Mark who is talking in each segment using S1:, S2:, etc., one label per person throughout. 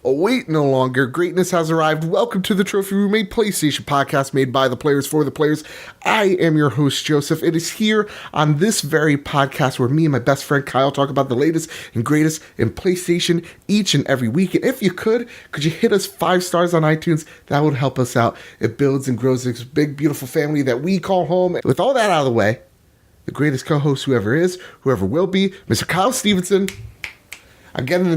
S1: Wait no longer. Greatness has arrived. Welcome to the Trophy Remade PlayStation podcast made by the players for the players. I am your host, Joseph. It is here on this very podcast where me and my best friend Kyle talk about the latest and greatest in PlayStation each and every week. And if you could you hit us 5 stars on iTunes? That would help us out. It builds and grows this big, beautiful family that we call home. With all that out of the way, the greatest co-host who ever is, whoever will be, Mr. Kyle Stevenson. I'm getting the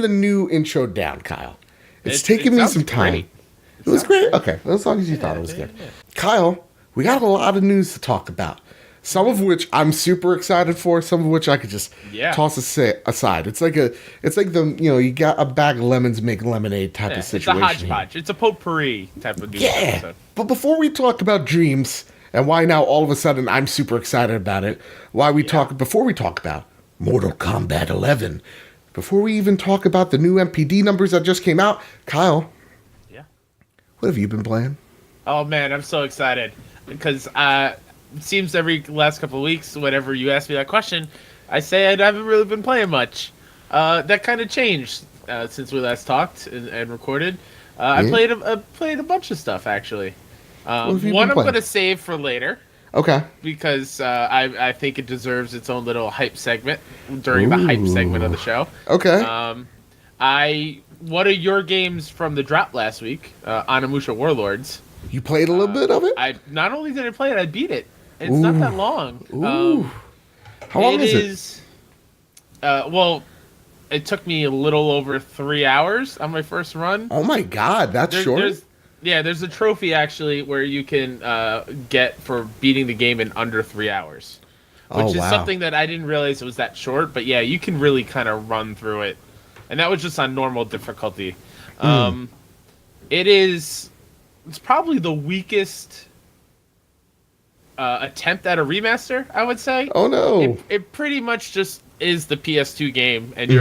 S1: new intro down, Kyle. It's taking me some time.
S2: Great.
S1: It was great? Okay, as long as you thought it was good. Yeah. Kyle, we got a lot of news to talk about. Some of which I'm super excited for, some of which I could just toss aside. It's like the you got a bag of lemons make lemonade type of situation.
S2: It's a hodgepodge. It's a potpourri type of news episode.
S1: But before we talk about dreams and why now all of a sudden I'm super excited about it, before we talk about Mortal Kombat 11. Before we even talk about the new NPD numbers that just came out, Kyle.
S2: Yeah.
S1: What have you been playing?
S2: Oh man, I'm so excited because it seems every last couple of weeks, whenever you ask me that question, I say I haven't really been playing much. That kind of changed since we last talked and recorded. I played a bunch of stuff actually. One I'm going to save for later.
S1: Okay.
S2: Because I think it deserves its own little hype segment during the hype segment of the show.
S1: Okay.
S2: One of your games from the drop last week, Onimusha Warlords.
S1: You played a little bit of it?
S2: I not only did I play it, I beat it. It's not that long.
S1: How long is
S2: it? Well, it took me a little over 3 hours on my first run.
S1: Oh my god, that's short?
S2: There's a trophy actually where you can get for beating the game in under 3 hours, which is something that I didn't realize it was that short. But yeah, you can really kind of run through it, and that was just on normal difficulty. It's probably the weakest attempt at a remaster, I would say.
S1: Oh no!
S2: It pretty much just is the PS2 game, and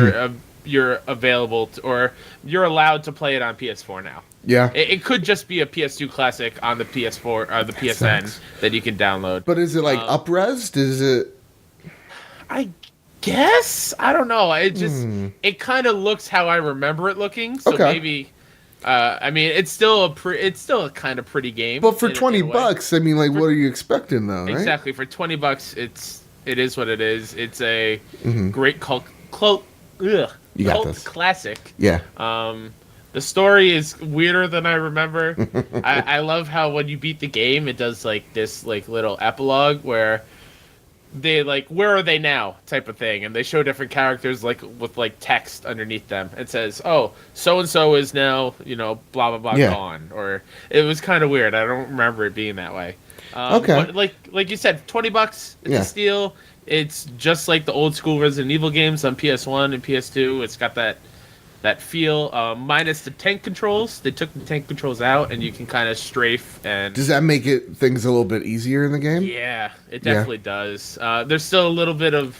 S2: you're available or you're allowed to play it on PS4 now.
S1: Yeah.
S2: It could just be a PS2 classic on the PS4 or the PSN that you can download.
S1: But is it like up-resed? Is it? I
S2: guess? I don't know. It just it kind of looks how I remember it looking. So maybe I mean it's still a kind of pretty game.
S1: But for $20, I mean, like, what are you expecting though, right?
S2: Exactly. For $20 it is what it is. It's a great cult classic.
S1: Yeah.
S2: The story is weirder than I remember. I love how when you beat the game, it does like this like little epilogue where they like where are they now type of thing, and they show different characters like with like text underneath them. It says, "Oh, so and so is now blah blah blah gone," or it was kind of weird. I don't remember it being that way. But like you said, $20. It's a steal. It's just like the old school Resident Evil games on PS1 and PS2. It's got that feel, minus the tank controls. They took the tank controls out, and you can kind of strafe. And
S1: does that make things a little bit easier in the game?
S2: Yeah, it definitely does. There's still a little bit of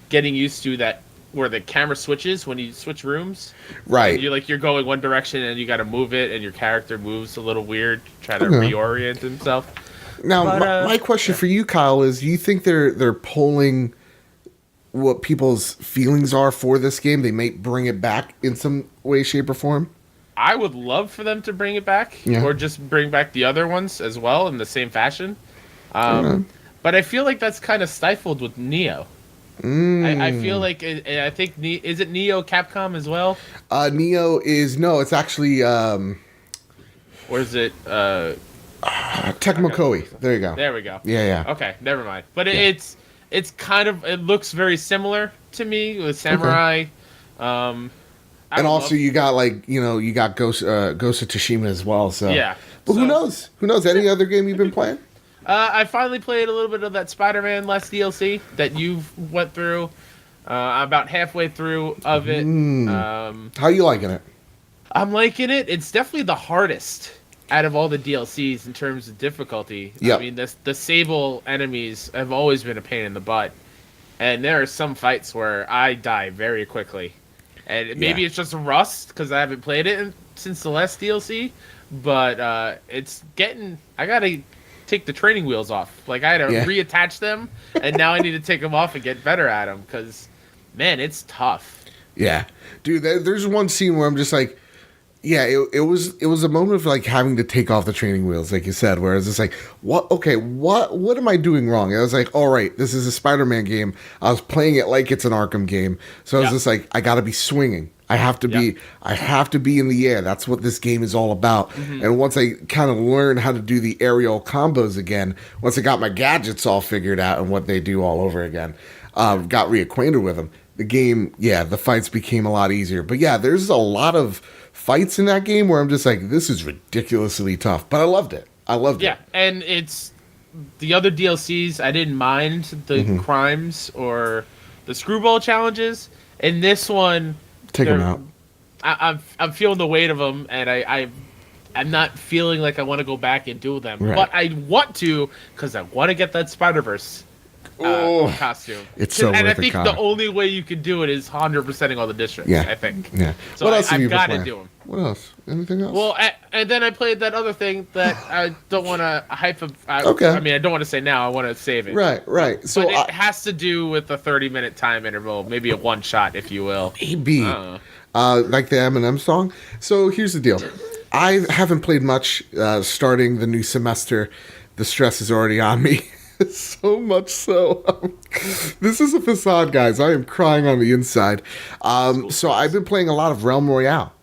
S2: getting used to that where the camera switches when you switch rooms.
S1: Right.
S2: You're going one direction, and you got to move it, and your character moves a little weird, try to reorient himself.
S1: Now, my question for you, Kyle, is: you think they're polling what people's feelings are for this game? They might bring it back in some way, shape, or form.
S2: I would love for them to bring it back, or just bring back the other ones as well in the same fashion. But I feel like that's kind of stifled with Neo. I feel like I think is it Neo Capcom as well?
S1: Neo is it's actually
S2: or is it
S1: Tecmo Koei? There you go.
S2: There we go.
S1: Yeah.
S2: Okay, never mind. But it's kind of, it looks very similar to me with Samurai.
S1: And also you got you got Ghost of Tsushima as well. So
S2: yeah.
S1: But who knows? Who knows? Any other game you've been playing?
S2: I finally played a little bit of that Spider-Man last DLC that you went through. About halfway through of it.
S1: How are you liking it?
S2: I'm liking it. It's definitely the hardest out of all the DLCs in terms of difficulty.
S1: Yep.
S2: I mean, the Sable enemies have always been a pain in the butt. And there are some fights where I die very quickly. And maybe it's just rust, because I haven't played it since the last DLC. But it's getting... I gotta take the training wheels off. Like, I had to reattach them, and now I need to take them off and get better at them, because, man, it's tough.
S1: Yeah, dude. There's one scene where I'm just like, yeah, it was a moment of like having to take off the training wheels, like you said, where it's just like, what? Okay, what am I doing wrong? And I was like, all right, this is a Spider-Man game. I was playing it like it's an Arkham game, so I was just like, I got to be swinging. I have to be in the air. That's what this game is all about. Mm-hmm. And once I kind of learned how to do the aerial combos again, once I got my gadgets all figured out and what they do all over again, got reacquainted with them. The game, the fights became a lot easier. But yeah, there's a lot of fights in that game where I'm just like, this is ridiculously tough. But I loved it.
S2: Yeah, and it's the other DLCs. I didn't mind the crimes or the screwball challenges. In this one,
S1: take them out.
S2: I'm feeling the weight of them, and I'm not feeling like I want to go back and do them. Right. But I want to because I want to get that Spider-Verse costume.
S1: It's so worth it.
S2: And I think the only way you can do it is 100%ing all the districts.
S1: Yeah.
S2: I think.
S1: Yeah.
S2: So what else I've got to do them.
S1: What else? Anything else?
S2: Well, and then I played that other thing that I don't want to hype up.
S1: Okay.
S2: I mean, I don't want to say now. I want to save it.
S1: Right. So
S2: but it has to do with a 30-minute time interval, maybe a one shot, if you will.
S1: Maybe. Like the Eminem song. So here's the deal. I haven't played much starting the new semester. The stress is already on me. So much so. This is a facade, guys. I am crying on the inside. So I've been playing a lot of Realm Royale.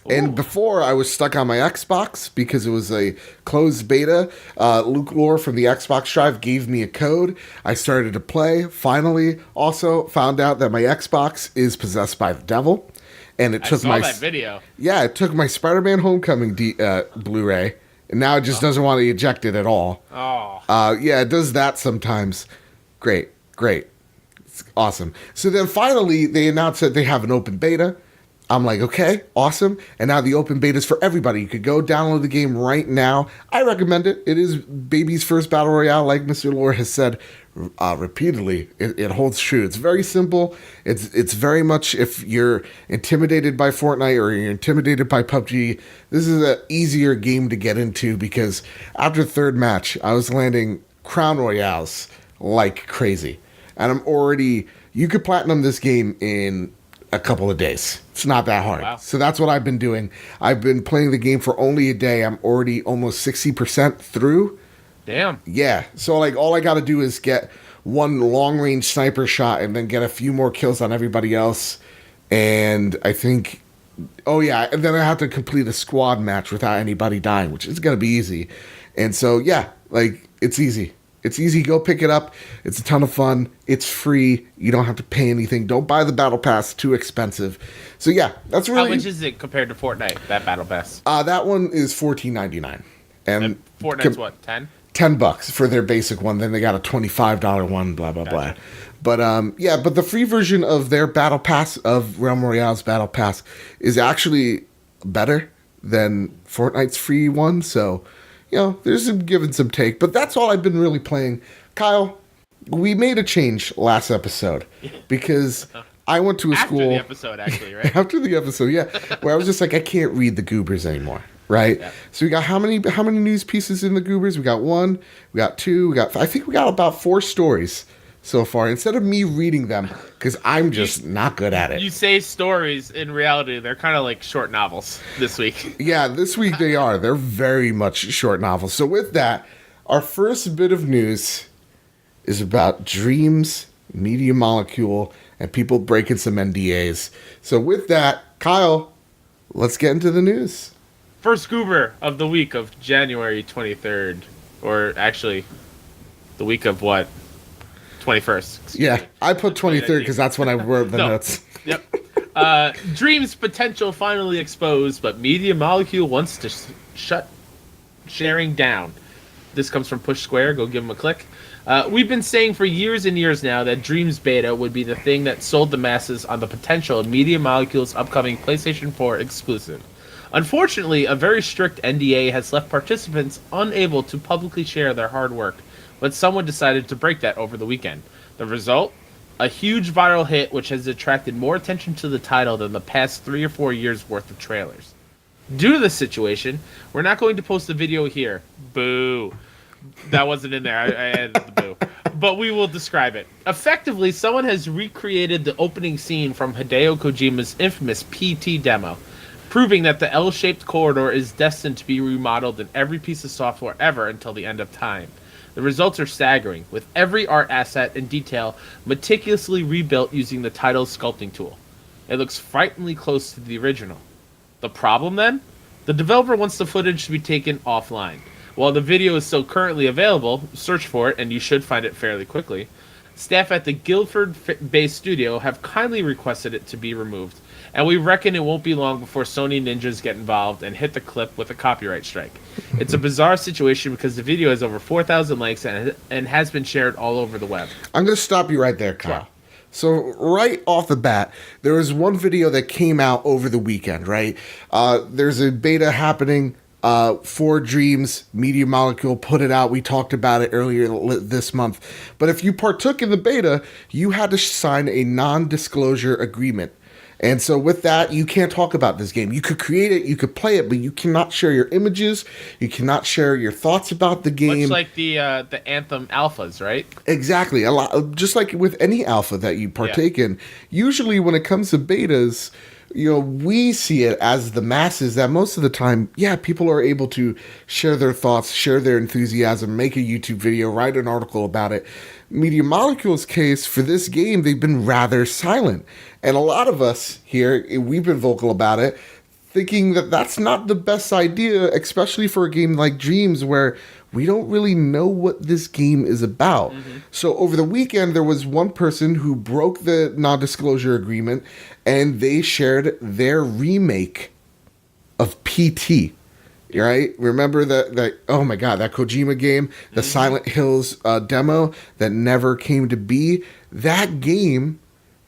S1: And before, I was stuck on my Xbox because it was a closed beta. Luke Lore from the Xbox Drive gave me a code. I started to play. Finally, also found out that my Xbox is possessed by the devil. And it took
S2: that video.
S1: Yeah, it took my Spider-Man Homecoming Blu-ray. And now it just doesn't want to eject it at all. Yeah, it does that sometimes. Great. It's awesome. So then finally, they announced that they have an open beta. I'm like, okay, awesome. And now the open beta is for everybody. You could go download the game right now. I recommend it. It is baby's first battle royale, like Mr. Lore has said repeatedly. It holds true. It's very simple. It's very much, if you're intimidated by Fortnite or you're intimidated by PUBG, this is an easier game to get into because after the third match, I was landing Crown Royales like crazy. And you could platinum this game in a couple of days. It's not that hard.
S2: Wow.
S1: So that's what I've been doing. I've been playing the game for only a day. I'm already almost 60% through.
S2: Damn.
S1: Yeah. So like all I got to do is get one long range sniper shot and then get a few more kills on everybody else. And I think, and then I have to complete a squad match without anybody dying, which is going to be easy. And so, it's easy. It's easy. Go pick it up. It's a ton of fun. It's free. You don't have to pay anything. Don't buy the battle pass. It's too expensive. So that's really.
S2: How much is it compared to Fortnite? That battle pass.
S1: That one is $14.99, and
S2: Fortnite's what, $10?
S1: $10 for their basic one. Then they got a $25 one. Blah blah blah. But but the free version of their battle pass of Realm Royale's battle pass is actually better than Fortnite's free one. So. There's some give and some take, but that's all I've been really playing. Kyle, we made a change last episode because I went to a school.
S2: After the episode, actually, right?
S1: After the episode, yeah. Where I was just like, I can't read the Goobers anymore, right? Yeah. So we got how many news pieces in the Goobers? We got 1, we got 2, I think we got about 4 stories so far. Instead of me reading them, because I'm just not good at it.
S2: You say stories, in reality, they're kind of like short novels this week.
S1: Yeah, this week they are. They're very much short novels. So with that, our first bit of news is about Dreams, Media Molecule, and people breaking some NDAs. So with that, Kyle, let's get into the news.
S2: First Goober of the week of January 23rd. Or actually, the week of what? 21st.
S1: Yeah, I put 23rd because that's when I wrote the notes.
S2: Yep. Dreams potential finally exposed, but Media Molecule wants to shut sharing down. This comes from Push Square. Go give them a click. We've been saying for years and years now that Dreams Beta would be the thing that sold the masses on the potential of Media Molecule's upcoming PlayStation 4 exclusive. Unfortunately, a very strict NDA has left participants unable to publicly share their hard work, but someone decided to break that over the weekend. The result? A huge viral hit which has attracted more attention to the title than the past 3 or 4 years worth of trailers. Due to this situation, we're not going to post the video here. Boo. That wasn't in there. I added the boo. but we will describe it. Effectively, someone has recreated the opening scene from Hideo Kojima's infamous PT demo, proving that the L-shaped corridor is destined to be remodeled in every piece of software ever until the end of time. The results are staggering, with every art asset and detail meticulously rebuilt using the title's sculpting tool. It looks frighteningly close to the original. The problem, then? The developer wants the footage to be taken offline. While the video is still currently available, search for it and you should find it fairly quickly. Staff at the Guildford-based studio have kindly requested it to be removed, and we reckon it won't be long before Sony ninjas get involved and hit the clip with a copyright strike. It's a bizarre situation because the video has over 4,000 likes and has been shared all over the web. I'm
S1: going to stop you right there, Kyle. Sure. So right off the bat, there was one video that came out over the weekend, right? There's a beta happening for Dreams. Media Molecule put it out. We talked about it earlier this month. But if you partook in the beta, you had to sign a non-disclosure agreement. And so with that, you can't talk about this game. You could create it, you could play it, but you cannot share your images. You cannot share your thoughts about the game.
S2: Much like the Anthem alphas, right?
S1: Exactly. A lot, just like with any alpha that you partake in. Usually when it comes to betas, we see it as the masses that most of the time, people are able to share their thoughts, share their enthusiasm, make a YouTube video, write an article about it. Media Molecule's case, for this game, they've been rather silent. And a lot of us here, we've been vocal about it, thinking that that's not the best idea, especially for a game like Dreams, where we don't really know what this game is about. Mm-hmm. So over the weekend, there was one person who broke the non-disclosure agreement, and they shared their remake of PT. Right? Remember that oh my god, that Kojima game, the Silent Hills demo that never came to be? That game,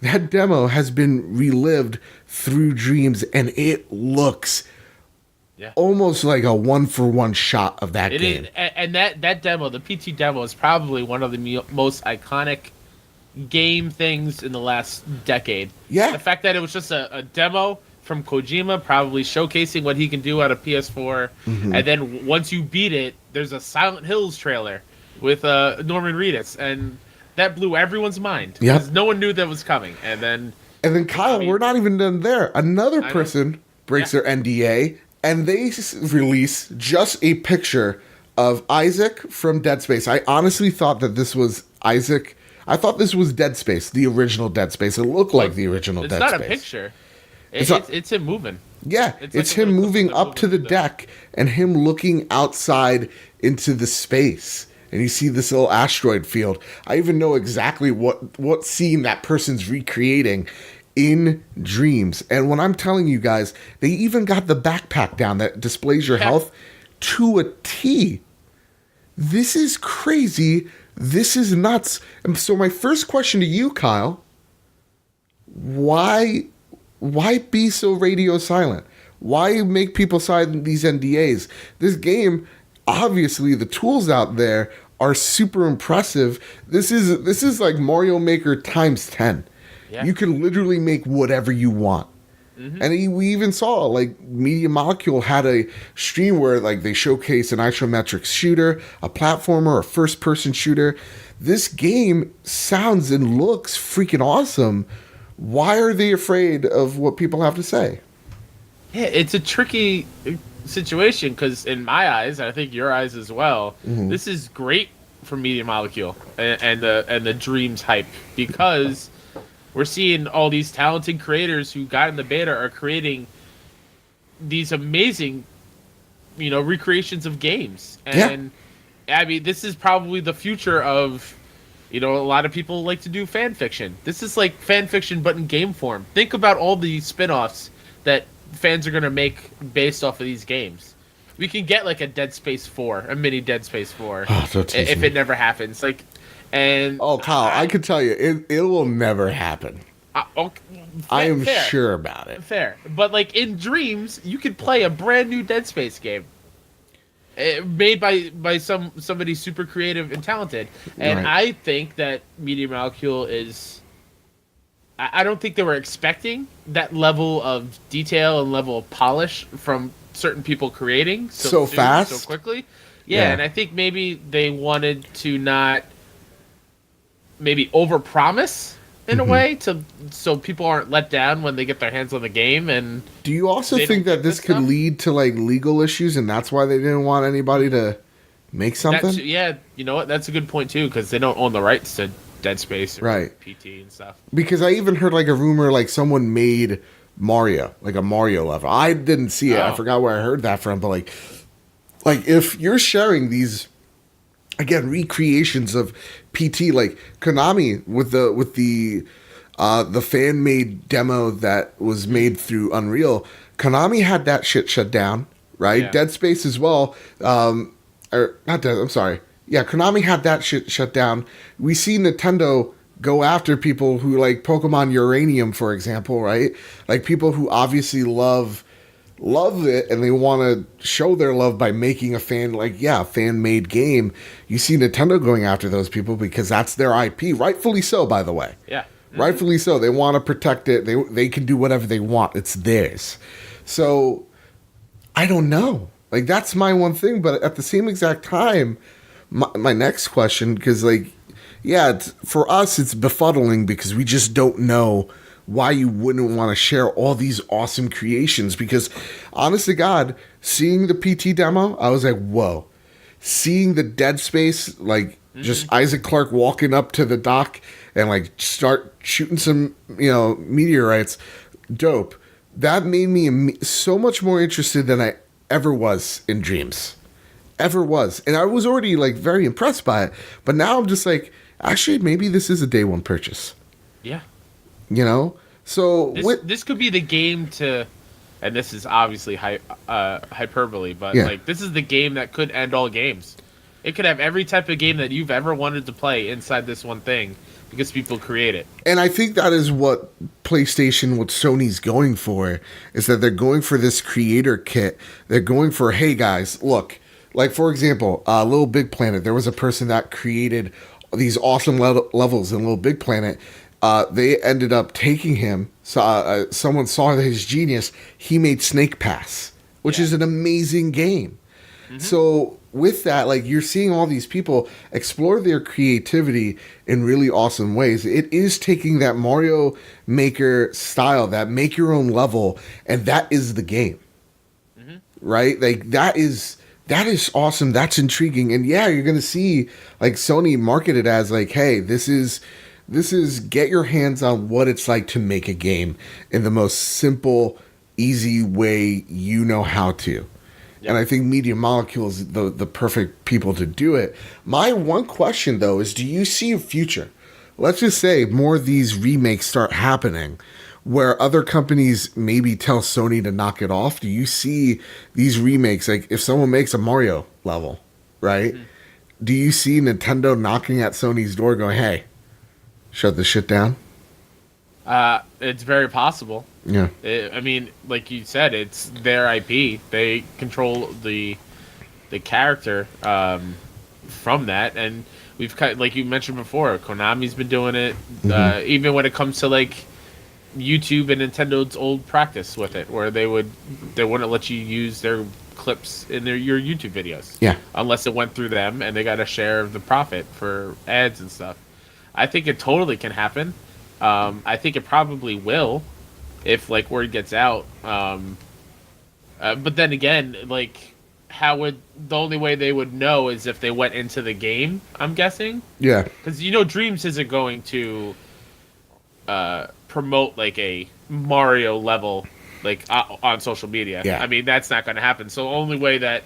S1: that demo has been relived through Dreams, and it looks almost like a one-for-one shot of that game.
S2: And that demo, the PT demo, is probably one of the most iconic game things in the last decade.
S1: Yeah.
S2: The fact that it was just a demo from Kojima, probably showcasing what he can do out of PS4. Mm-hmm. And then once you beat it, there's a Silent Hills trailer with Norman Reedus, and that blew everyone's mind.
S1: Yeah.
S2: Because no one knew that was coming. And then
S1: Kyle, we're not even done there. Another person breaks their NDA, and they release just a picture of Isaac from Dead Space. I honestly thought that this was Isaac. I thought this was Dead Space, the original Dead Space. It looked like the original Dead Space.
S2: It's not a picture. It's him moving.
S1: Yeah, it's him moving up to the deck and him looking outside into the space. And you see this little asteroid field. I even know exactly what scene that person's recreating in Dreams. And when I'm telling you guys, they even got the backpack down that displays your health to a T. This is crazy. This is nuts. And so my first question to you, Kyle, why be so radio silent? Why make people sign these NDAs? This game, obviously, the tools out there are super impressive. This is like Mario Maker times 10. Yeah. You can literally make whatever you want. Mm-hmm. And we even saw, like, Media Molecule had a stream where, like, they showcase an isometric shooter, a platformer, a first-person shooter. This game sounds and looks freaking awesome. Why are they afraid of what people have to say?
S2: Yeah, it's a tricky situation because in my eyes, and I think your eyes as well, this is great for Media Molecule and the Dreams hype, because we're seeing all these talented creators who got in the beta are creating these amazing, recreations of games. And I mean, this is probably the future of, a lot of people like to do fan fiction. This is like fan fiction, but in game form. Think about all the spin-offs that fans are going to make based off of these games. We can get like a Dead Space 4, a mini Dead Space 4, if it never happens.
S1: Kyle, I could tell you, it will never happen. I am sure about it.
S2: Fair. But like in Dreams, you could play a brand new Dead Space game. Made by somebody super creative and talented. And right. I think that Media Molecule is... I don't think they were expecting that level of detail and level of polish from certain people creating
S1: so fast,
S2: so quickly. Yeah, and I think maybe they wanted to not maybe overpromise in a way so people aren't let down when they get their hands on the game. And
S1: do you also
S2: they
S1: think
S2: don't
S1: that
S2: get
S1: this
S2: messed
S1: could
S2: up.
S1: lead to like legal issues, and that's why they didn't want anybody to make something?
S2: Yeah, you know what? That's a good point too, because they don't own the rights to Dead Space or
S1: Right.
S2: PT and stuff.
S1: Because I even heard like a rumor like someone made Mario, like a Mario level. I didn't see it. I
S2: Oh.
S1: forgot where I heard that from, but like if you're sharing these again recreations of PT, like Konami with the fan made demo that was made through Unreal, Konami had that shit shut down, right?
S2: Yeah.
S1: Dead Space as well. Or not Dead, I'm sorry. Yeah, Konami had that shit shut down. We see Nintendo go after people who like Pokemon Uranium, for example, right? Like people who obviously love it and they want to show their love by making a fan made game. You see Nintendo going after those people because that's their IP, rightfully so, by the way.
S2: Yeah.
S1: Rightfully so. They want to protect it. They can do whatever they want. It's theirs. So I don't know. Like that's my one thing. But at the same exact time, my next question, because like, yeah, for us it's befuddling because we just don't know why you wouldn't want to share all these awesome creations. Because honest to God, seeing the PT demo, I was like, whoa. Seeing the Dead Space, like just Isaac Clarke walking up to the dock and like start shooting some, meteorites, dope. That made me so much more interested than I ever was in Dreams. Ever was. And I was already like very impressed by it. But now I'm just like, actually, maybe this is a day one purchase.
S2: Yeah.
S1: So
S2: This could be the game to, and this is obviously hyperbole, but
S1: Yeah.
S2: like this is the game that could end all games. It could have every type of game that you've ever wanted to play inside this one thing because people create it.
S1: And I think that is what PlayStation, what Sony's going for, is that they're going for this creator kit. They're going for, hey guys, look, like for example, Little Big Planet, there was a person that created these awesome levels in Little Big Planet. They ended up taking him. Someone saw his genius. He made Snake Pass, which is an amazing game. So with that, like you're seeing all these people explore their creativity in really awesome ways. It is taking that Mario Maker style, that make your own level, and that is the game, right? Like that is awesome. That's intriguing, and yeah, you're gonna see like Sony market it as like, hey, this is get your hands on what it's like to make a game in the most simple, easy way you know how to. Yep. And I think Media Molecule is the perfect people to do it. My one question, though, is do you see a future? Let's just say more of these remakes start happening where other companies maybe tell Sony to knock it off. Do you see these remakes, like if someone makes a Mario level, right? Do you see Nintendo knocking at Sony's door going, hey, shut this shit down?
S2: It's very possible.
S1: Yeah.
S2: I mean, like you said, it's their IP. They control the character from that, and we've like you mentioned before, Konami's been doing it. Even when it comes to like YouTube and Nintendo's old practice with it, where they wouldn't let you use their clips in your YouTube videos.
S1: Yeah.
S2: Unless it went through them and they got a share of the profit for ads and stuff. I think it totally can happen. I think it probably will if like word gets out. But then again, like the only way they would know is if they went into the game, I'm guessing.
S1: Yeah.
S2: Because Dreams isn't going to promote like a Mario level like on social media.
S1: Yeah.
S2: I mean, that's not going to happen. So the only way that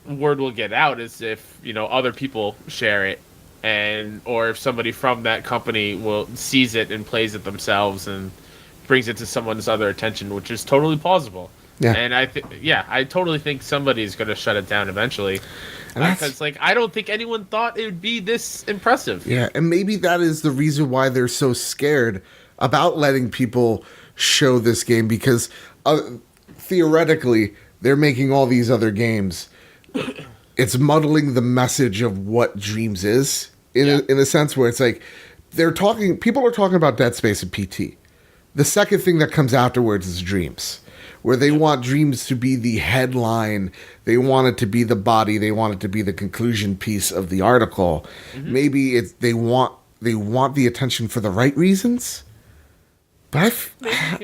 S2: word will get out is if other people share it, or if somebody from that company sees it and plays it themselves and brings it to someone's other attention, which is totally plausible.
S1: Yeah.
S2: And I totally think somebody's going to shut it down eventually. Because I don't think anyone thought it would be this impressive.
S1: Yeah, and maybe that is the reason why they're so scared about letting people show this game, because theoretically they're making all these other games. It's muddling the message of what Dreams is in a sense where it's like people are talking about Dead Space and PT. The second thing that comes afterwards is Dreams, where they want Dreams to be the headline. They want it to be the body. They want it to be the conclusion piece of the article. Maybe they want want the attention for the right reasons. But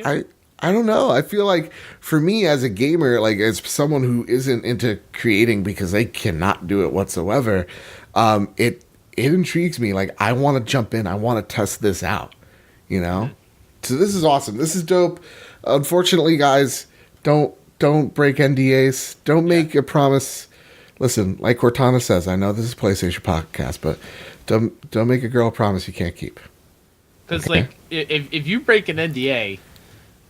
S1: I don't know. I feel like for me as a gamer, like as someone who isn't into creating because they cannot do it whatsoever, it intrigues me. Like I want to jump in. I want to test this out. You know. So this is awesome. This is dope. Unfortunately, guys, don't break NDAs. Don't make a promise. Listen, like Cortana says, I know this is a PlayStation podcast, but don't make a girl a promise you can't keep.
S2: Because like if you break an NDA,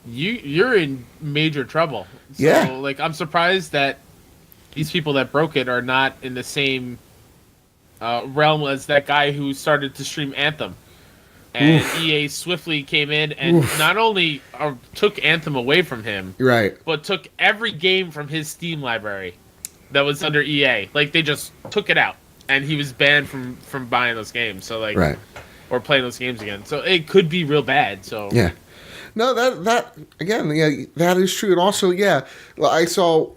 S2: you're in major trouble. So,
S1: yeah.
S2: Like I'm surprised that these people that broke it are not in the same realm as that guy who started to stream Anthem. And EA swiftly came in and not only took Anthem away from him,
S1: right,
S2: but took every game from his Steam library that was under EA. Like they just took it out, and he was banned from buying those games. So like,
S1: right,
S2: or playing those games again. So it could be real bad. So
S1: yeah, no, that again, yeah, that is true. And also, yeah, I saw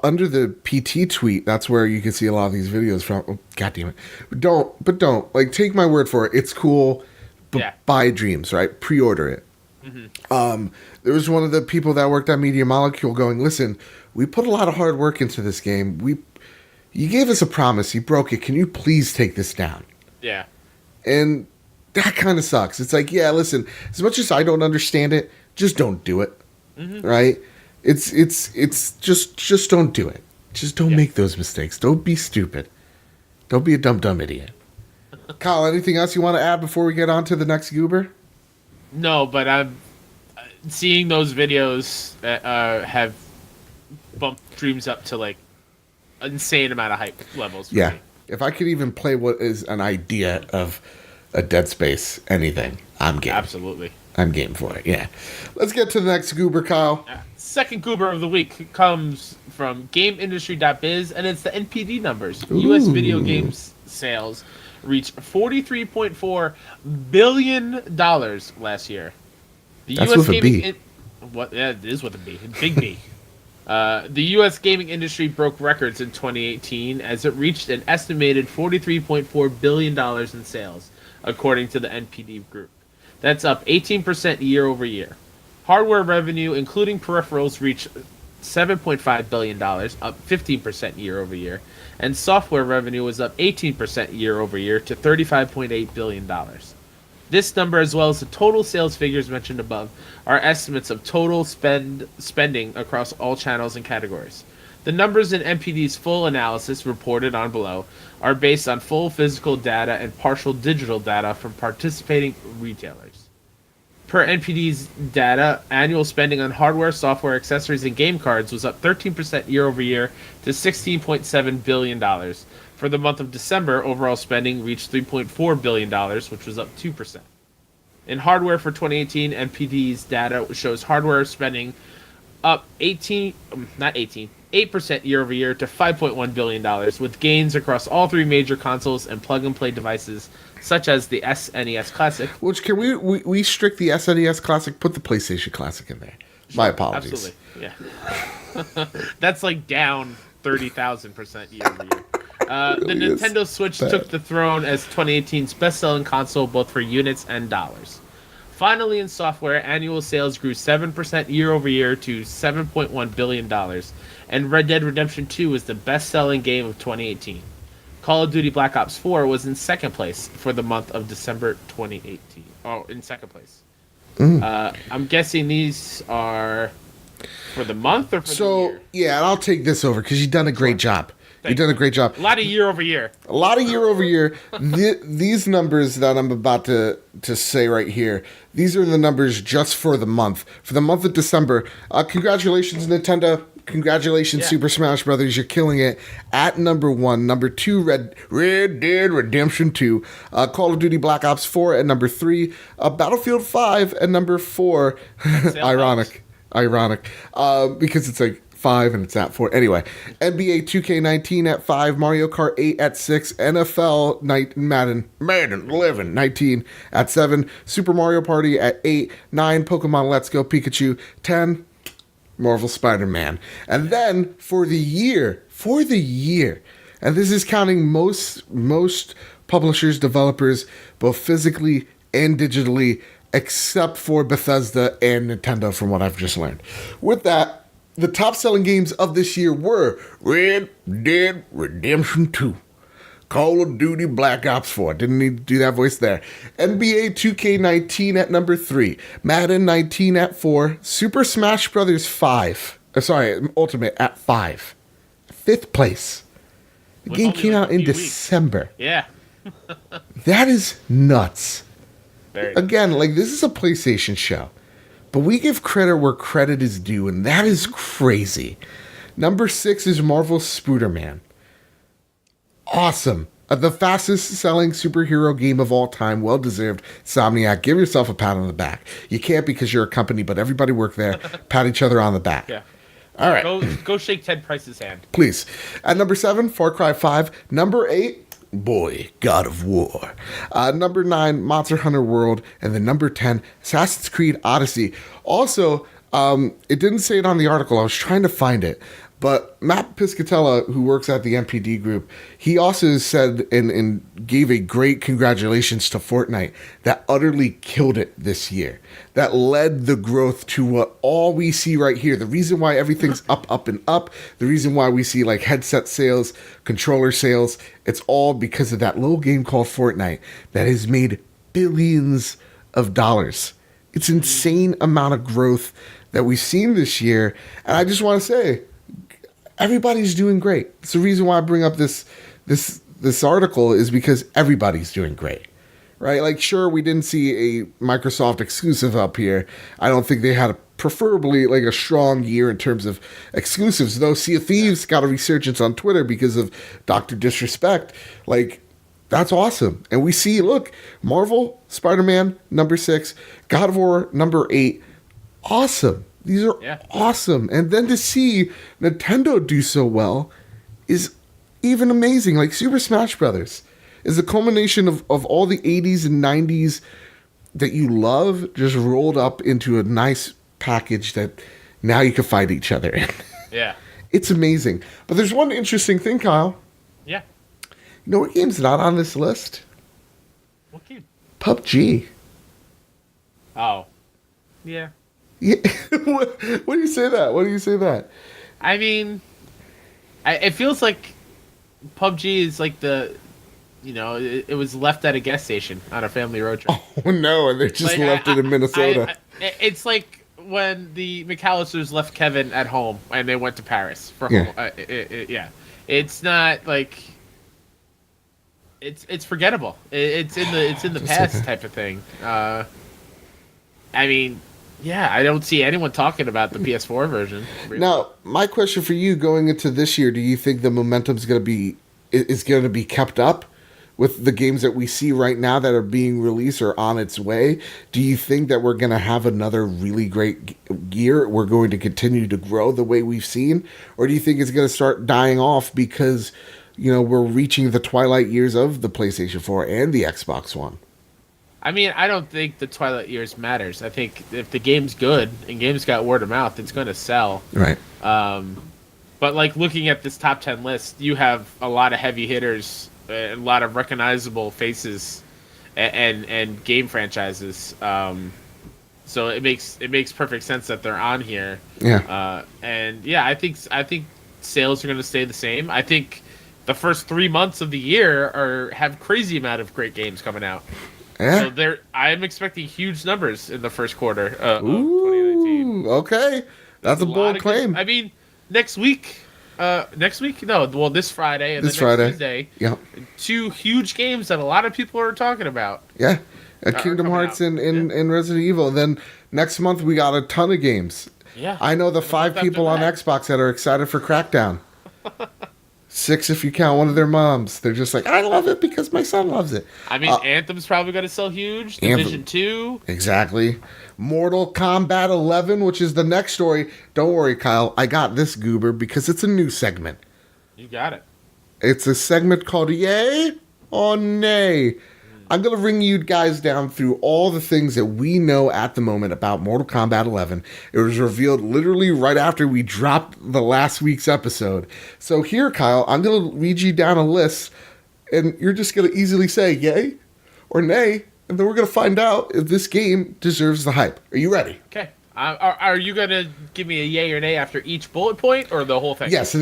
S1: under the PT tweet. That's where you can see a lot of these videos from. Oh, God damn it! Don't like take my word for it. It's cool. Buy Dreams, right? Pre-order it. Mm-hmm. There was one of the people that worked at Media Molecule going, listen, we put a lot of hard work into this game. You gave us a promise. You broke it. Can you please take this down?
S2: Yeah.
S1: And that kind of sucks. It's like, yeah, listen, as much as I don't understand it, just don't do it. Mm-hmm. Right? It's just don't do it. Just don't make those mistakes. Don't be stupid. Don't be a dumb idiot. Kyle, anything else you want to add before we get on to the next goober?
S2: No, but I'm seeing those videos that have bumped Dreams up to like an insane amount of hype levels.
S1: Yeah, if I could even play what is an idea of a Dead Space anything, I'm game.
S2: Absolutely,
S1: I'm game for it. Yeah, let's get to the next goober, Kyle.
S2: Second goober of the week comes from GameIndustry.biz, and it's the NPD numbers.
S1: Ooh.
S2: U.S. video games sales reached $43.4 billion last year.
S1: That's with a B.
S2: Yeah, it is with a B. Big B. The U.S. gaming industry broke records in 2018 as it reached an estimated $43.4 billion in sales, according to the NPD Group. That's up 18% year over year. Hardware revenue, including peripherals, reached $7.5 billion, up 15% year over year. And software revenue was up 18% year over year to $35.8 billion. This number, as well as the total sales figures mentioned above, are estimates of total spending across all channels and categories. The numbers in NPD's full analysis, reported on below, are based on full physical data and partial digital data from participating retailers. Per NPD's data, annual spending on hardware, software, accessories, and game cards was up 13% year over year to $16.7 billion. For the month of December, overall spending reached $3.4 billion, which was up 2%. In hardware for 2018, NPD's data shows hardware spending up 8% year over year to $5.1 billion, with gains across all three major consoles and plug-and-play devices, such as the SNES Classic.
S1: Which, can we strict the SNES Classic? Put the PlayStation Classic in there. Sure, my apologies.
S2: Absolutely, yeah. That's like down 30,000% year over year. The Nintendo Switch took the throne as 2018's best-selling console, both for units and dollars. Finally, in software, annual sales grew 7% year over year to $7.1 billion, and Red Dead Redemption 2 was the best-selling game of 2018. Call of Duty Black Ops 4 was in second place for the month of December 2018. Oh, in second place. I'm guessing these are for the month or for the year?
S1: So, yeah, and I'll take this over because you've done a great job. You've done a great job.
S2: A lot of year over year.
S1: A lot of year over year. These numbers that I'm about to say right here, these are the numbers just for the month. For the month of December. Congratulations, Nintendo. Congratulations, Super Smash Brothers. You're killing it. At number 1. Number 2, Red Dead Redemption 2. Call of Duty Black Ops 4 at number 3. Battlefield 5 at number 4. Ironic. Because it's like 5 and it's at 4. Anyway, NBA 2K19 at 5, Mario Kart 8 at 6, NFL Madden 11 19 at 7, Super Mario Party at 8, 9, Pokemon Let's Go Pikachu 10, Marvel Spider-Man. And then for the year, and this is counting most publishers, developers, both physically and digitally, except for Bethesda and Nintendo, from what I've just learned. With that, the top-selling games of this year were Red Dead Redemption 2, Call of Duty Black Ops 4, didn't need to do that voice there, NBA 2K19 at number 3, Madden 19 at 4, Super Smash Bros. 5, Ultimate at 5, 5th place. The game came out in December.
S2: Yeah.
S1: That is nuts.
S2: Very
S1: Again, like, this is a PlayStation show, but we give credit where credit is due, and that is crazy. Number 6 is Marvel's Spider-Man. Awesome. The fastest selling superhero game of all time. Well deserved. Insomniac, give yourself a pat on the back. You can't because you're a company, but everybody work there. Pat each other on the back.
S2: Yeah.
S1: All right.
S2: Go shake Ted Price's hand.
S1: Please. At number 7, Far Cry 5. Number 8, God of War. Number 9, Monster Hunter World. And then number 10, Assassin's Creed Odyssey. Also, it didn't say it on the article. I was trying to find it. But Matt Piscatella, who works at the NPD Group, he also said and gave a great congratulations to Fortnite that utterly killed it this year. That led the growth to what all we see right here. The reason why everything's up, and up. The reason why we see like headset sales, controller sales. It's all because of that little game called Fortnite that has made billions of dollars. It's insane amount of growth that we've seen this year. And I just want to say, everybody's doing great. It's the reason why I bring up this article is because everybody's doing great, right? Like, sure, we didn't see a Microsoft exclusive up here. I don't think they had preferably like a strong year in terms of exclusives, though Sea of Thieves got a resurgence on Twitter because of Dr. Disrespect. Like, that's awesome. And we see, look, Marvel, Spider-Man, number 6, God of War, number 8. Awesome. These are awesome. And then to see Nintendo do so well is even amazing. Like, Super Smash Brothers is a culmination of all the 80s and 90s that you love just rolled up into a nice package that now you can fight each other in.
S2: Yeah.
S1: It's amazing. But there's one interesting thing, Kyle.
S2: Yeah.
S1: You know what game's not on this list?
S2: What game?
S1: PUBG.
S2: Oh. Yeah.
S1: Yeah. What do you say that? What do you say that?
S2: I mean, it feels like PUBG is like it was left at a gas station on a family road trip.
S1: Oh no, and they just left it in Minnesota.
S2: It's like when the McAllisters left Kevin at home and they went to Paris for home. Yeah. It's not like it's forgettable. It's in the past type of thing. I mean, yeah, I don't see anyone talking about the PS4 version. Really.
S1: Now, my question for you going into this year, do you think the momentum's going to be kept up with the games that we see right now that are being released or on its way? Do you think that we're going to have another really great year? We're going to continue to grow the way we've seen? Or do you think it's going to start dying off because, we're reaching the twilight years of the PlayStation 4 and the Xbox One?
S2: I mean, I don't think the twilight years matters. I think if the game's good and games got word of mouth, it's going to sell.
S1: Right.
S2: But like looking at this top 10 list, you have a lot of heavy hitters, a lot of recognizable faces, and game franchises. So it makes perfect sense that they're on here.
S1: Yeah.
S2: And yeah, I think sales are going to stay the same. I think the first 3 months of the year have crazy amount of great games coming out.
S1: Yeah.
S2: So I'm expecting huge numbers in the first quarter of 2019.
S1: Okay. That's a bold claim.
S2: I mean, this Friday and
S1: next
S2: Tuesday.
S1: Yeah.
S2: 2 huge games that a lot of people are talking about.
S1: Yeah. Kingdom Hearts and Resident Evil. Then next month we got a ton of games.
S2: Yeah.
S1: I know the 5 people on Xbox that are excited for Crackdown. 6 if you count one of their moms. They're just like, I love it because my son loves it.
S2: I mean, Anthem's probably going to sell huge. Division 2.
S1: Exactly. Mortal Kombat 11, which is the next story. Don't worry, Kyle. I got this, Goober, because it's a new segment.
S2: You got it.
S1: It's a segment called Yay or Nay. I'm going to bring you guys down through all the things that we know at the moment about Mortal Kombat 11. It was revealed literally right after we dropped the last week's episode. So here, Kyle, I'm going to read you down a list, and you're just going to easily say yay or nay, and then we're going to find out if this game deserves the hype. Are you ready?
S2: Okay. Are you going to give me a yay or nay after each bullet point or the whole thing?
S1: Yes,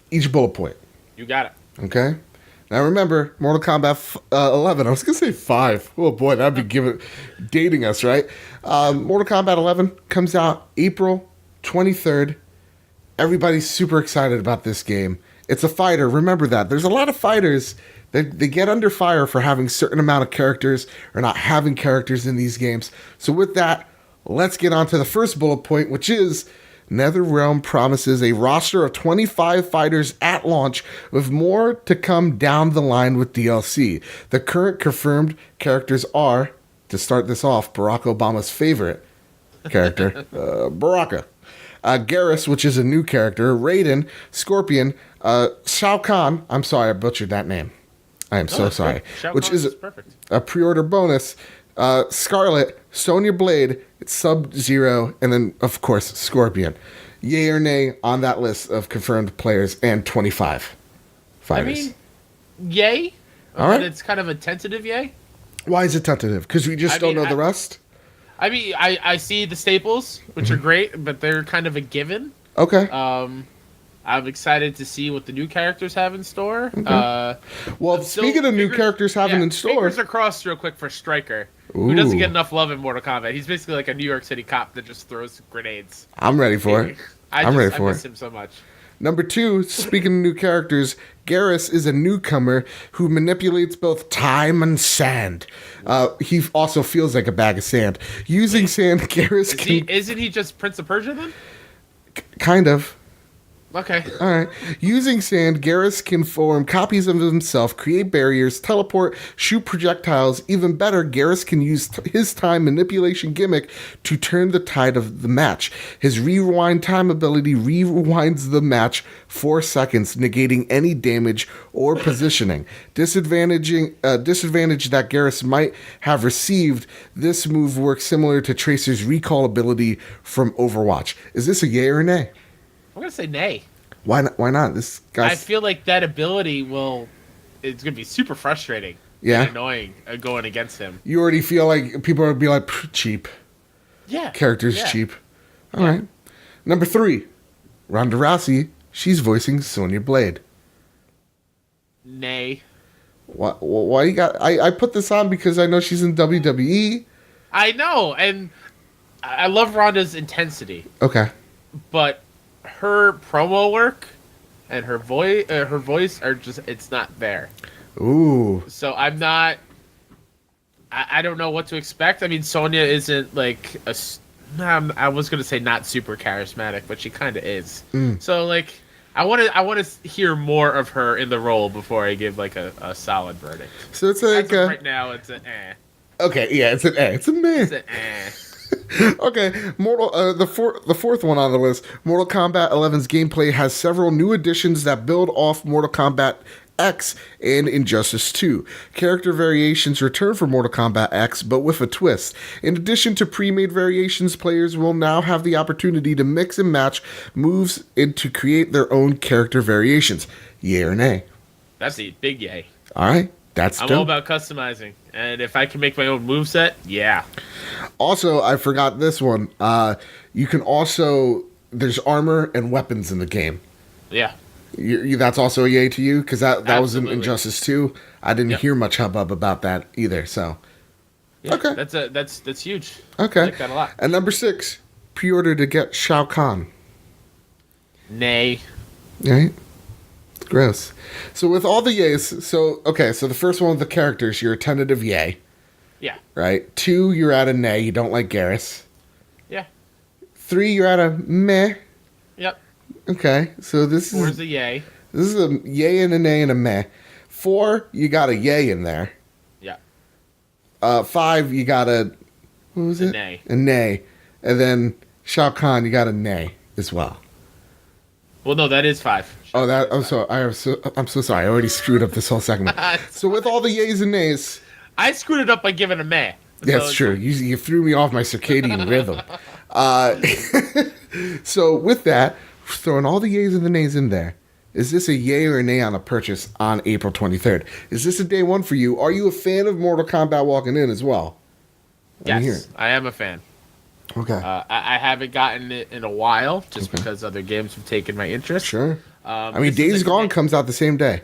S1: each bullet point.
S2: You got it.
S1: Okay. Now remember, Mortal Kombat 11. I was going to say 5. Oh boy, that'd be dating us, right? Mortal Kombat 11 comes out April 23rd. Everybody's super excited about this game. It's a fighter. Remember that. There's a lot of fighters that they get under fire for having certain amount of characters or not having characters in these games. So with that, let's get on to the first bullet point, which is NetherRealm promises a roster of 25 fighters at launch, with more to come down the line with DLC. The current confirmed characters are, to start this off, Barack Obama's favorite character, Baraka. Garrus, which is a new character, Raiden, Scorpion, Shao Kahn, I'm sorry, I butchered that name. I am so sorry. Which is a pre-order bonus. Scarlet, Sonya Blade, Sub-Zero, and then, of course, Scorpion. Yay or nay on that list of confirmed players and 25 fighters?
S2: I mean, yay.
S1: All right.
S2: But it's kind of a tentative yay.
S1: Why is it tentative? Because we just don't know the rest?
S2: I mean, I see the staples, which are great, but they're kind of a given.
S1: Okay.
S2: I'm excited to see what the new characters have in store.
S1: Okay. Well, speaking of new characters having in store...
S2: Fingers are crossed real quick for Stryker, who doesn't get enough love in Mortal Kombat. He's basically like a New York City cop that just throws grenades.
S1: I'm ready for it. I
S2: miss him so much.
S1: Number 2, speaking of new characters, Garrus is a newcomer who manipulates both time and sand. He also feels like a bag of sand. Using sand, Garrus can...
S2: Isn't he just Prince of Persia then?
S1: Kind of.
S2: Okay.
S1: All right. Using sand, Garrus can form copies of himself, create barriers, teleport, shoot projectiles. Even better, Garrus can use his time manipulation gimmick to turn the tide of the match. His rewind time ability rewinds the match 4 seconds, negating any damage or positioning. Disadvantage that Garrus might have received. This move works similar to Tracer's recall ability from Overwatch. Is this a yay or nay?
S2: I'm going to say nay.
S1: Why not? This guy.
S2: I feel like that ability it's going to be super frustrating.
S1: Yeah.
S2: And annoying going against him.
S1: You already feel like people are going to be like, cheap.
S2: Yeah.
S1: Character's cheap. All right. Number 3, Ronda Rousey. She's voicing Sonya Blade.
S2: Nay.
S1: Why you got... I put this on because I know she's in WWE.
S2: I know, and I love Ronda's intensity.
S1: Okay.
S2: But her promo work and her voice are just, it's not there.
S1: Ooh.
S2: So I'm not, I don't know what to expect. I mean, Sonya isn't like I was going to say not super charismatic, but she kind of is. So like, I want to hear more of her in the role before I give like a solid verdict.
S1: So it's like
S2: right now it's an eh.
S1: Okay, yeah, it's an eh. It's a meh.
S2: It's an eh.
S1: Okay, the fourth one on the list, Mortal Kombat 11's gameplay has several new additions that build off Mortal Kombat X and Injustice 2. Character variations return for Mortal Kombat X, but with a twist. In addition to pre-made variations, players will now have the opportunity to mix and match moves and to create their own character variations. Yay or nay?
S2: That's a big yay.
S1: All right, that's
S2: I'm
S1: dope.
S2: all about customizing, and if I can make my own moveset, yeah.
S1: Also, I forgot this one. You can also... There's armor and weapons in the game.
S2: Yeah.
S1: That's also a yay to you? Because that was in Injustice 2. I didn't hear much hubbub about that either, so...
S2: Yeah,
S1: okay.
S2: That's huge.
S1: Okay.
S2: I like that a lot.
S1: And number 6, pre-order to get Shao Kahn.
S2: Nay.
S1: Right? Gross. So with all the yays... So the first one with the characters, you're a tentative yay.
S2: Yeah.
S1: Right? 2, you're at a nay. You don't like Garrus.
S2: Yeah.
S1: 3, you're at a meh.
S2: Yep.
S1: Okay, so this is...
S2: 4's a yay.
S1: This is a yay and a nay and a meh. 4, you got a yay in there.
S2: Yeah.
S1: 5, you got a... What was it?
S2: Nay.
S1: A nay. And then Shao Kahn, you got a nay as well.
S2: Well, no, that is 5.
S1: Oh, that... I'm so sorry. I already screwed up this whole segment. So with all the yays and nays...
S2: I screwed it up by giving a meh.
S1: Yeah, that's true. You threw me off my circadian rhythm. So with that, throwing all the yays and the nays in there, Is this a yay or a nay on a purchase on April 23rd? Is this a day one for you? Are you a fan of Mortal Kombat walking in as well?
S2: Yes, I am a fan.
S1: Okay.
S2: I haven't gotten it in a while, just because other games have taken my interest.
S1: Sure. Days Gone comes out the same day.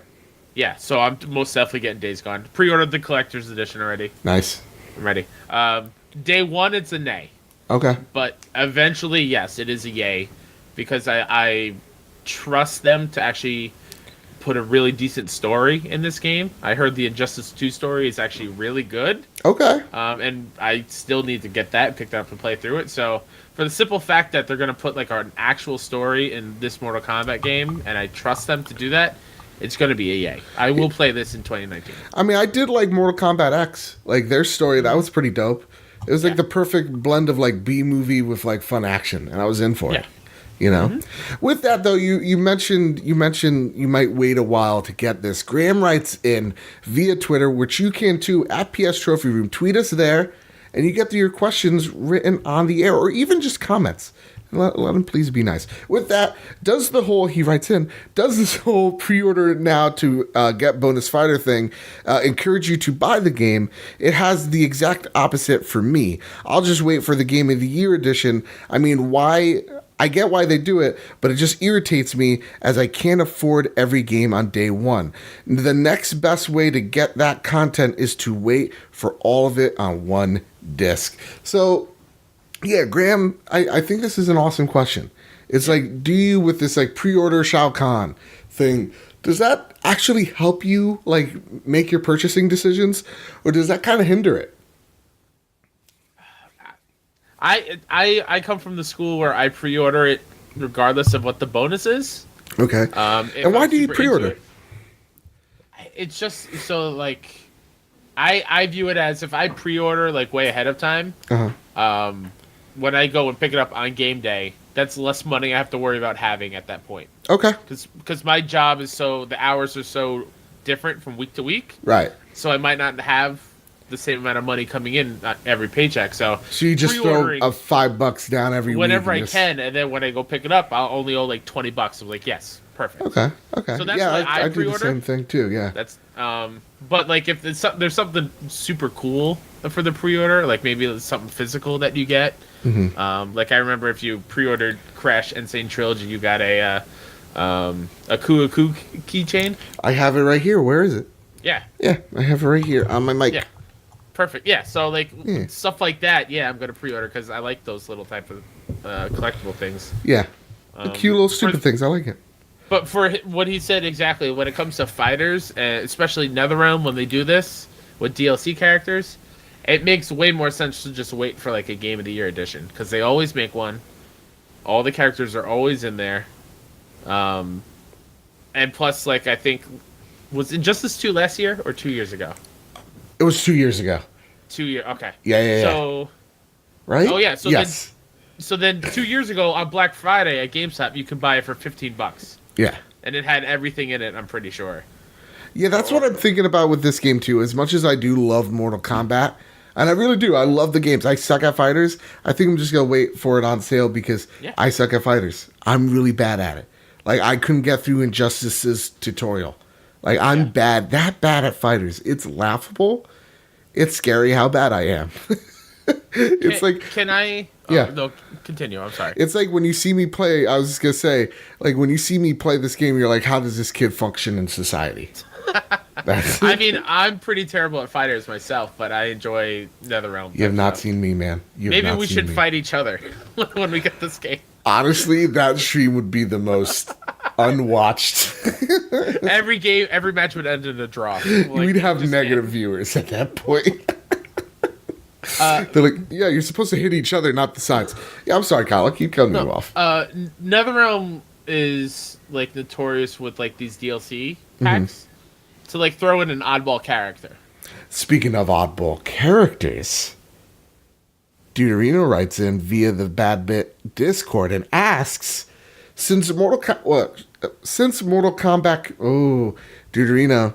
S2: Yeah, so I'm most definitely getting Days Gone. Pre-ordered the collector's edition already.
S1: Nice.
S2: I'm ready. Day one, it's a nay.
S1: Okay.
S2: But eventually, yes, it is a yay, because I trust them to actually put a really decent story in this game. I heard the Injustice 2 story is actually really good.
S1: Okay.
S2: And I still need to get that, pick that up and play through it. So for the simple fact that they're going to put like an actual story in this Mortal Kombat game, and I trust them to do that, it's going to be a yay. I will play this in 2019.
S1: I mean, I did like Mortal Kombat X. Like, their story, that was pretty dope. It was like the perfect blend of like B-movie with like fun action, and I was in for it. You know? Mm-hmm. With that, though, you mentioned you might wait a while to get this. Graham writes in via Twitter, which you can too, at PS Trophy Room. Tweet us there, and you get your questions written on the air, or even just comments. Let him please be nice. With that, he writes in, does this whole pre-order now to get bonus fighter thing encourage you to buy the game? It has the exact opposite for me. I'll just wait for the Game of the Year edition. I mean, why... I get why they do it, but it just irritates me as I can't afford every game on day one. The next best way to get that content is to wait for all of it on one disc. So, yeah, Graham, I think this is an awesome question. It's like, do you, with this like pre-order Shao Kahn thing, does that actually help you like make your purchasing decisions, or does that kind of hinder it?
S2: I come from the school where I pre-order it regardless of what the bonus is.
S1: Okay. And why do you pre-order?
S2: It's just so like I view it as if I pre-order like way ahead of time. When I go and pick it up on game day, that's less money I have to worry about having at that point.
S1: Okay.
S2: Because my job is the hours are so different from week to week.
S1: Right.
S2: So I might not have the same amount of money coming in every paycheck. So
S1: you just throw $5 down every
S2: whenever
S1: week.
S2: I can, and then when I go pick it up, I'll only owe like $20. I'm like, yes, perfect.
S1: Okay.
S2: So that's why I
S1: do the same thing too. Yeah.
S2: That's but like if there's something super cool for the pre-order, like maybe it's something physical that you get. Mm-hmm. Like I remember if you pre-ordered Crash Insane Trilogy, you got a Aku keychain.
S1: I have it right here. Where is it?
S2: Yeah.
S1: Yeah, I have it right here on my mic.
S2: Yeah. Perfect. Yeah. So like stuff like that. Yeah, I'm gonna pre-order because I like those little type of collectible things.
S1: Yeah. The cute little stupid things. I like it.
S2: But for what he said exactly, when it comes to fighters, especially NetherRealm, when they do this with DLC characters, it makes way more sense to just wait for like a Game of the Year edition because they always make one. All the characters are always in there, and plus, like I think, was Injustice 2 last year or 2 years ago?
S1: It was 2 years ago.
S2: 2 years. Okay.
S1: Yeah.
S2: So,
S1: right?
S2: Oh yeah. So
S1: yes.
S2: Then 2 years ago on Black Friday at GameStop, you could buy it for $15.
S1: Yeah.
S2: And it had everything in it, I'm pretty sure.
S1: Yeah, that's what I'm thinking about with this game too. As much as I do love Mortal Kombat, and I really do, I love the games. I suck at fighters. I think I'm just gonna wait for it on sale because I suck at fighters. I'm really bad at it. Like I couldn't get through Injustice's tutorial. Like I'm that bad at fighters. It's laughable. It's scary how bad I am.
S2: Can I? Oh,
S1: yeah.
S2: No, continue. I'm sorry.
S1: It's like when you see me play. I was just gonna say, like when you see me play this game, you're like, how does this kid function in society?
S2: I mean, I'm pretty terrible at fighters myself, but I enjoy NetherRealm.
S1: You have not seen me, man.
S2: Maybe we should fight each other when we get this game.
S1: Honestly, that stream would be the most unwatched.
S2: Every match would end in a draw. Like,
S1: we'd have negative viewers at that point. They're like, yeah, you're supposed to hit each other, not the sides. Yeah, I'm sorry, Kyle. I keep cutting you off.
S2: NetherRealm is like notorious with like these DLC packs to like throw in an oddball character.
S1: Speaking of oddball characters, Deuterino writes in via the Bad Bit Discord and asks, since Mortal Kombat, oh, Deuterino,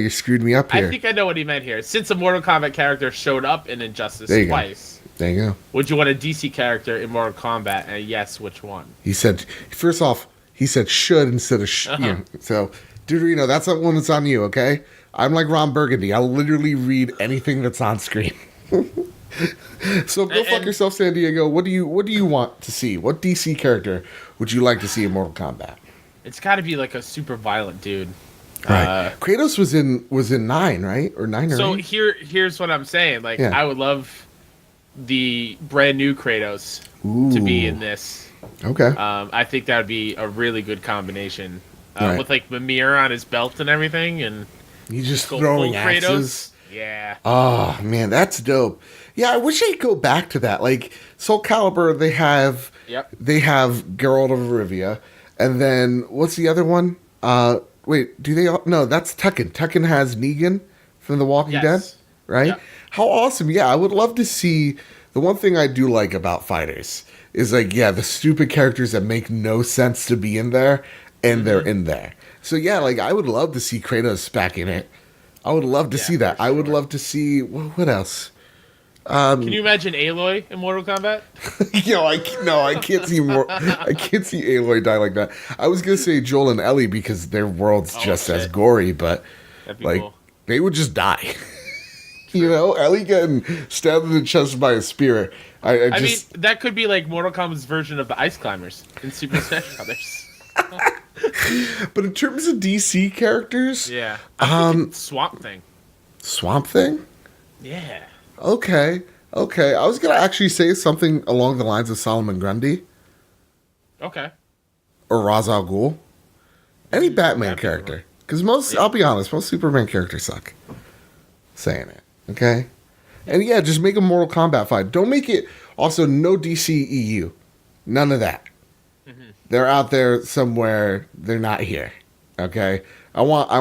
S1: you screwed me up here.
S2: I think I know what he meant here. Since a Mortal Kombat character showed up in Injustice twice,
S1: there you go.
S2: Would you want a DC character in Mortal Kombat? And yes, which one?
S1: He said, first off, He said should instead of So, Deuterino, that's that one that's on you, okay? I'm like Ron Burgundy. I'll literally read anything that's on screen. So go fuck yourself, San Diego. What do you want to see? What DC character would you like to see in Mortal Kombat?
S2: It's got to be like a super violent dude.
S1: Right. Kratos was in 9, right? Or 9 or
S2: so
S1: 8?
S2: here's what I'm saying. Like, I would love the brand new Kratos to be in this.
S1: Okay.
S2: I think that would be a really good combination. With like Mimir on his belt and everything, and
S1: he's just throwing axes.
S2: Yeah.
S1: Oh man, that's dope. Yeah, I wish they'd go back to that. Like Soul Calibur, they have Geralt of Rivia, and then what's the other one? Wait, do they? No, that's Tekken. Tekken has Negan from The Walking Dead, right? Yep. How awesome! Yeah, I would love to see. The one thing I do like about fighters is like, the stupid characters that make no sense to be in there, and they're in there. So yeah, like I would love to see Kratos back in it. I would love to see that. Sure. I would love to see what else.
S2: Can you imagine Aloy in Mortal Kombat?
S1: I can't see I can't see Aloy die like that. I was gonna say Joel and Ellie because their world's just as gory, but like cool. They would just die. Ellie getting stabbed in the chest by a spear. I mean,
S2: that could be like Mortal Kombat's version of the Ice Climbers in Super Smash Brothers.
S1: But in terms of DC characters,
S2: I'm Swamp Thing.
S1: Swamp Thing?
S2: Yeah.
S1: Okay. I was gonna actually say something along the lines of Solomon Grundy.
S2: Okay.
S1: Or Ra's al Ghul. Any Batman character. Because I'll be honest, most Superman characters suck. Saying it. Okay? And just make a Mortal Kombat fight. Don't make it also no DC EU. None of that. Mm-hmm. They're out there somewhere. They're not here. Okay? I want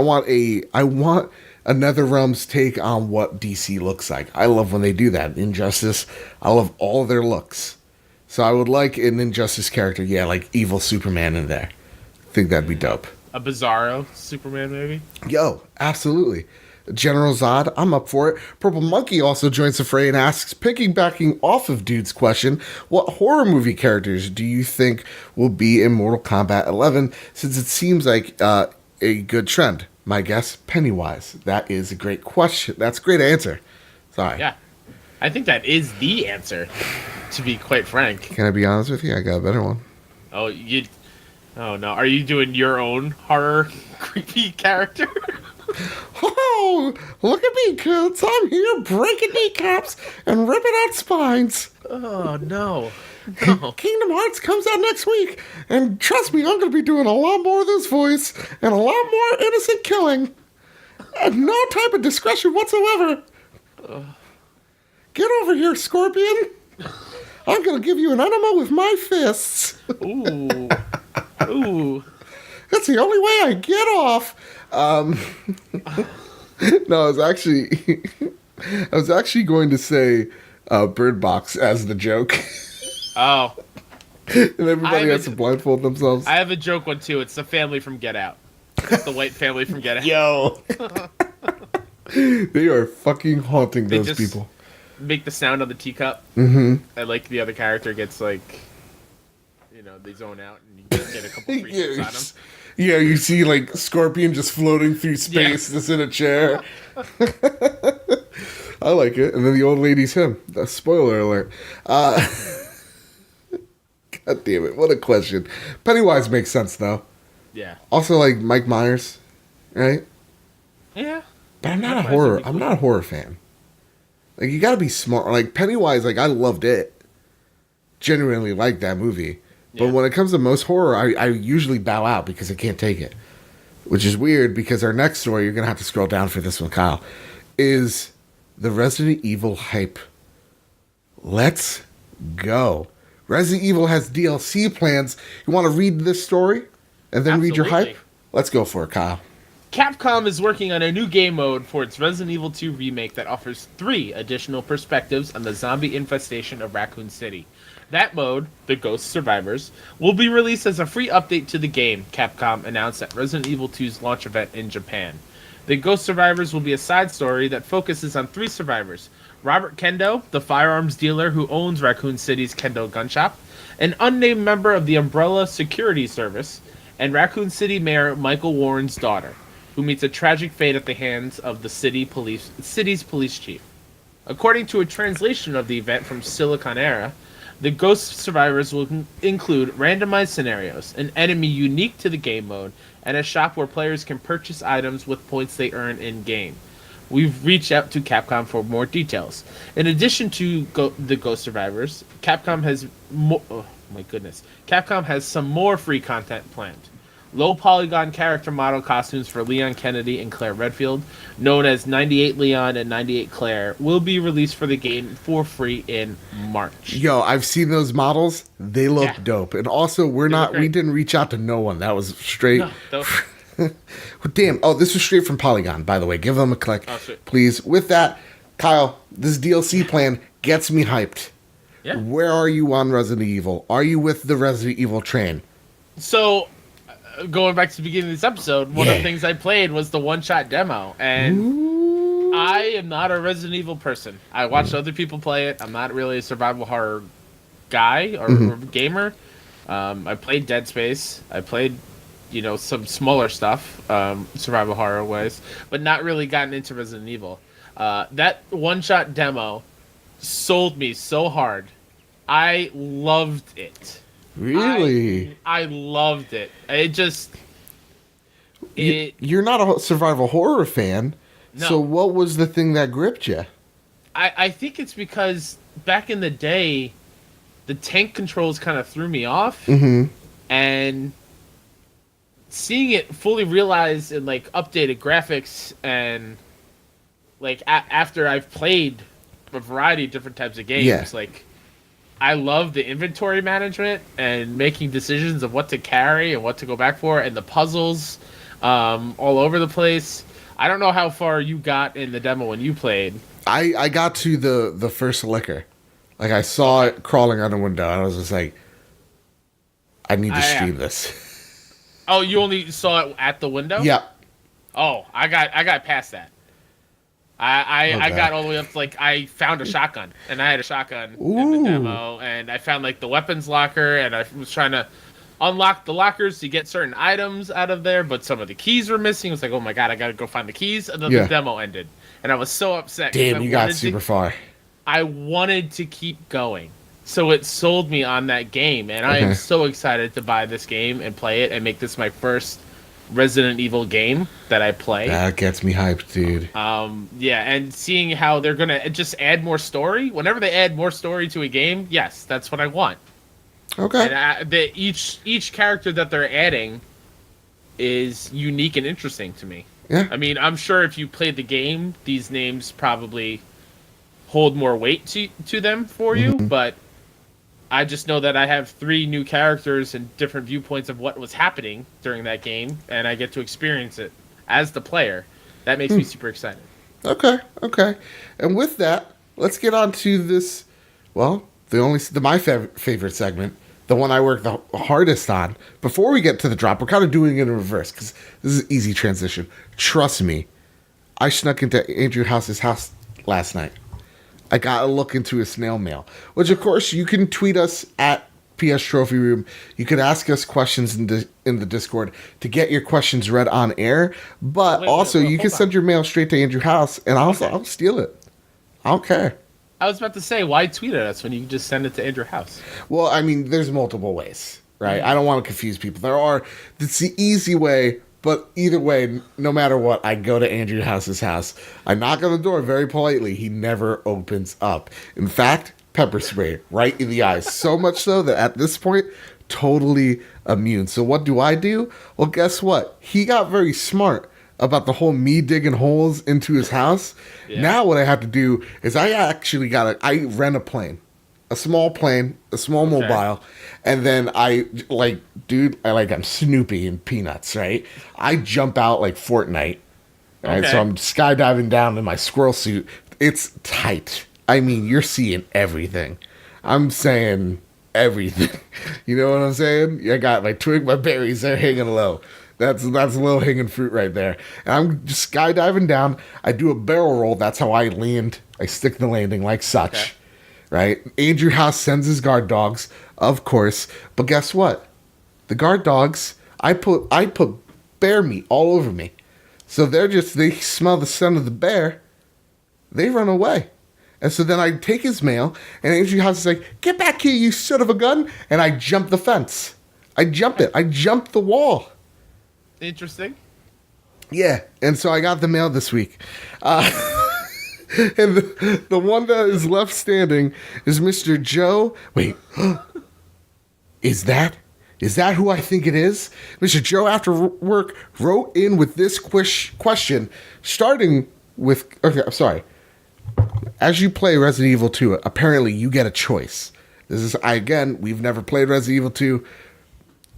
S1: another realm's take on what DC looks like. I love when they do that. Injustice, I love all of their looks. So I would like an Injustice character, like evil Superman in there. I think that'd be dope.
S2: A Bizarro Superman, maybe?
S1: Yo, absolutely. General Zod, I'm up for it. Purple Monkey also joins the fray and asks, piggybacking off of Dude's question, what horror movie characters do you think will be in Mortal Kombat 11, since it seems like a good trend? My guess, Pennywise. That is a great question. That's a great answer. Sorry.
S2: Yeah. I think that is the answer, to be quite frank.
S1: Can I be honest with you? I got a better one.
S2: Oh, no. Are you doing your own horror creepy character?
S1: Oh, look at me, kids. I'm here breaking kneecaps and ripping out spines.
S2: Oh, no.
S1: Kingdom Hearts comes out next week, and trust me, I'm going to be doing a lot more of this voice and a lot more innocent killing. And no type of discretion whatsoever. Get over here, Scorpion. I'm going to give you an enema with my fists.
S2: Ooh.
S1: That's the only way I get off. No, I was actually going to say Bird Box as the joke.
S2: Oh.
S1: And everybody has to blindfold themselves.
S2: I have a joke one too. It's the family from Get Out. It's the white family from Get Out.
S1: Yo. They are fucking haunting those people.
S2: Make the sound on the teacup.
S1: Mm-hmm.
S2: And like the other character gets like, they zone out and you get a couple free hits on them.
S1: Yeah, you see like Scorpion just floating through space, just in a chair. I like it. And then the old lady's him. Spoiler alert. God damn it! What a question. Pennywise makes sense though.
S2: Yeah.
S1: Also, like Mike Myers, right?
S2: Yeah.
S1: But I'm not a horror. I'm not a horror fan. Like you got to be smart. Like Pennywise, like I loved it. Genuinely liked that movie. But when it comes to most horror, I usually bow out because I can't take it. Which is weird because our next story, you're going to have to scroll down for this one, Kyle, is the Resident Evil hype. Let's go. Resident Evil has DLC plans. You want to read this story and then read your hype? Let's go for it, Kyle.
S2: Capcom is working on a new game mode for its Resident Evil 2 remake that offers 3 additional perspectives on the zombie infestation of Raccoon City. That mode, the Ghost Survivors, will be released as a free update to the game, Capcom announced at Resident Evil 2's launch event in Japan. The Ghost Survivors will be a side story that focuses on 3 survivors: Robert Kendo, the firearms dealer who owns Raccoon City's Kendo gun shop, an unnamed member of the Umbrella Security Service, and Raccoon City Mayor Michael Warren's daughter, who meets a tragic fate at the hands of the city's police chief. According to a translation of the event from Silicon Era, the ghost survivors will include randomized scenarios, an enemy unique to the game mode, and a shop where players can purchase items with points they earn in-game. We've reached out to Capcom for more details. In addition to the Ghost Survivors, Capcom has some more free content planned. Low polygon character model costumes for Leon Kennedy and Claire Redfield, known as 98 Leon and 98 Claire, will be released for the game for free in March.
S1: Yo, I've seen those models. They look dope. And also, we didn't reach out to no one. That was straight. No, damn. Oh, this was straight from Polygon, by the way. Give them a click, please. With that, Kyle, this DLC plan gets me hyped. Yeah. Where are you on Resident Evil? Are you with the Resident Evil train?
S2: So, going back to the beginning of this episode, one of the things I played was the one-shot demo, and I am not a Resident Evil person. I watched other people play it. I'm not really a survival horror guy or gamer. I played Dead Space. I played, some smaller stuff, survival horror ways, but not really gotten into Resident Evil. That one-shot demo sold me so hard. I loved it.
S1: Really?
S2: I loved it.
S1: You're not a survival horror fan, so what was the thing that gripped you?
S2: I think it's because back in the day, the tank controls kind of threw me off, and seeing it fully realized in updated graphics and after I've played a variety of different types of games, I love the inventory management and making decisions of what to carry and what to go back for, and the puzzles all over the place. I don't know how far you got in the demo when you played.
S1: I got to the first liquor. I saw it crawling on the window, and I was just like, I need to stream this.
S2: Oh, you only saw it at the window?
S1: Yeah.
S2: Oh, I got past that. I got all the way up to I found a shotgun, and I had a shotgun in the demo, and I found the weapons locker, and I was trying to unlock the lockers to get certain items out of there, but some of the keys were missing. I was like, oh my god, I gotta go find the keys, and then the demo ended, and I was so upset.
S1: Damn, you got super far.
S2: I wanted to keep going, so it sold me on that game, and I am so excited to buy this game and play it and make this my first Resident Evil game that I play.
S1: That gets me hyped, dude.
S2: And seeing how they're gonna just add more story. Whenever they add more story to a game, yes, that's what I want.
S1: Okay.
S2: And each character that they're adding is unique and interesting to me.
S1: Yeah.
S2: I mean, I'm sure if you played the game, these names probably hold more weight to them for you, but I just know that I have 3 new characters and different viewpoints of what was happening during that game, and I get to experience it as the player. That makes me super excited.
S1: Okay. And with that, let's get on to this, my favorite segment, the one I work the hardest on. Before we get to the drop, we're kind of doing it in reverse, because this is an easy transition. Trust me, I snuck into Andrew House's house last night. I got a look into his snail mail, which, of course, you can tweet us at PS Trophy Room. You can ask us questions in the Discord to get your questions read on air. But you can send your mail straight to Andrew House, and I'll steal it. I don't care.
S2: I was about to say, why tweet at us when you can just send it to Andrew House?
S1: Well, I mean, there's multiple ways, right? I don't want to confuse people. It's the easy way. But either way, no matter what, I go to Andrew House's house. I knock on the door very politely. He never opens up. In fact, pepper spray right in the eyes. So much so that at this point, totally immune. So what do? Well, guess what? He got very smart about the whole me digging holes into his house. Yeah. Now what I have to do is I rent a plane. A small plane, a small mobile, and then I'm Snoopy and Peanuts, right? I jump out like Fortnite, right? So I'm skydiving down in my squirrel suit. It's tight. I mean, you're seeing everything. I'm saying everything. You know what I'm saying? I got my twig, my berries, they're hanging low. That's a little hanging fruit right there. And I'm just skydiving down. I do a barrel roll. That's how I land. I stick the landing like such. Okay. Right? Andrew House sends his guard dogs, of course. But guess what? The guard dogs, I put bear meat all over me. So they smell the scent of the bear, they run away. And so then I take his mail, and Andrew House is like, "Get back here, you son of a gun!" And I jump the fence. I jump it. I jump the wall.
S2: Interesting.
S1: Yeah, and so I got the mail this week. And the one that is left standing is Mr. Joe. Wait, is that who I think it is? Mr. Joe After Work wrote in with this question, starting with, okay, I'm sorry. As you play Resident Evil 2, apparently you get a choice. We've never played Resident Evil 2,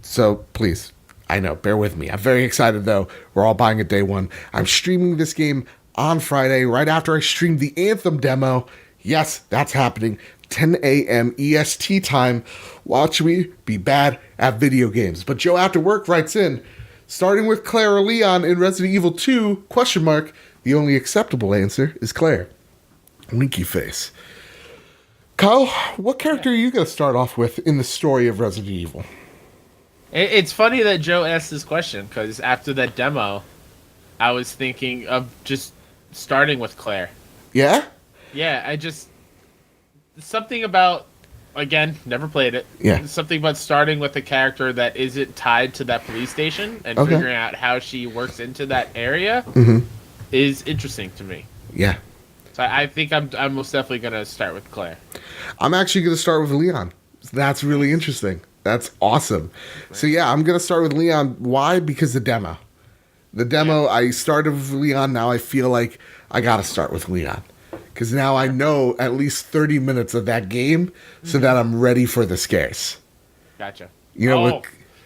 S1: so please, I know, bear with me. I'm very excited, though. We're all buying it day one. I'm streaming this game on Friday, right after I streamed the Anthem demo. Yes, that's happening. 10 a.m. EST time. Watch me be bad at video games. But Joe After Work writes in, starting with Claire or Leon in Resident Evil 2, ? The only acceptable answer is Claire. Winky face. Kyle, what character are you going to start off with in the story of Resident Evil?
S2: It's funny that Joe asked this question, because after that demo, I was thinking of just starting with Claire.
S1: Yeah?
S2: Yeah, something about, again, never played it.
S1: Yeah.
S2: Something about starting with a character that isn't tied to that police station and figuring out how she works into that area is interesting to me.
S1: Yeah.
S2: So I think I'm most definitely going to start with Claire.
S1: I'm actually going to start with Leon. That's really interesting. That's awesome. So yeah, I'm going to start with Leon. Why? Because the demo. I started with Leon. Now I feel like I got to start with Leon. Because now I know at least 30 minutes of that game so that I'm ready for the scares.
S2: Gotcha.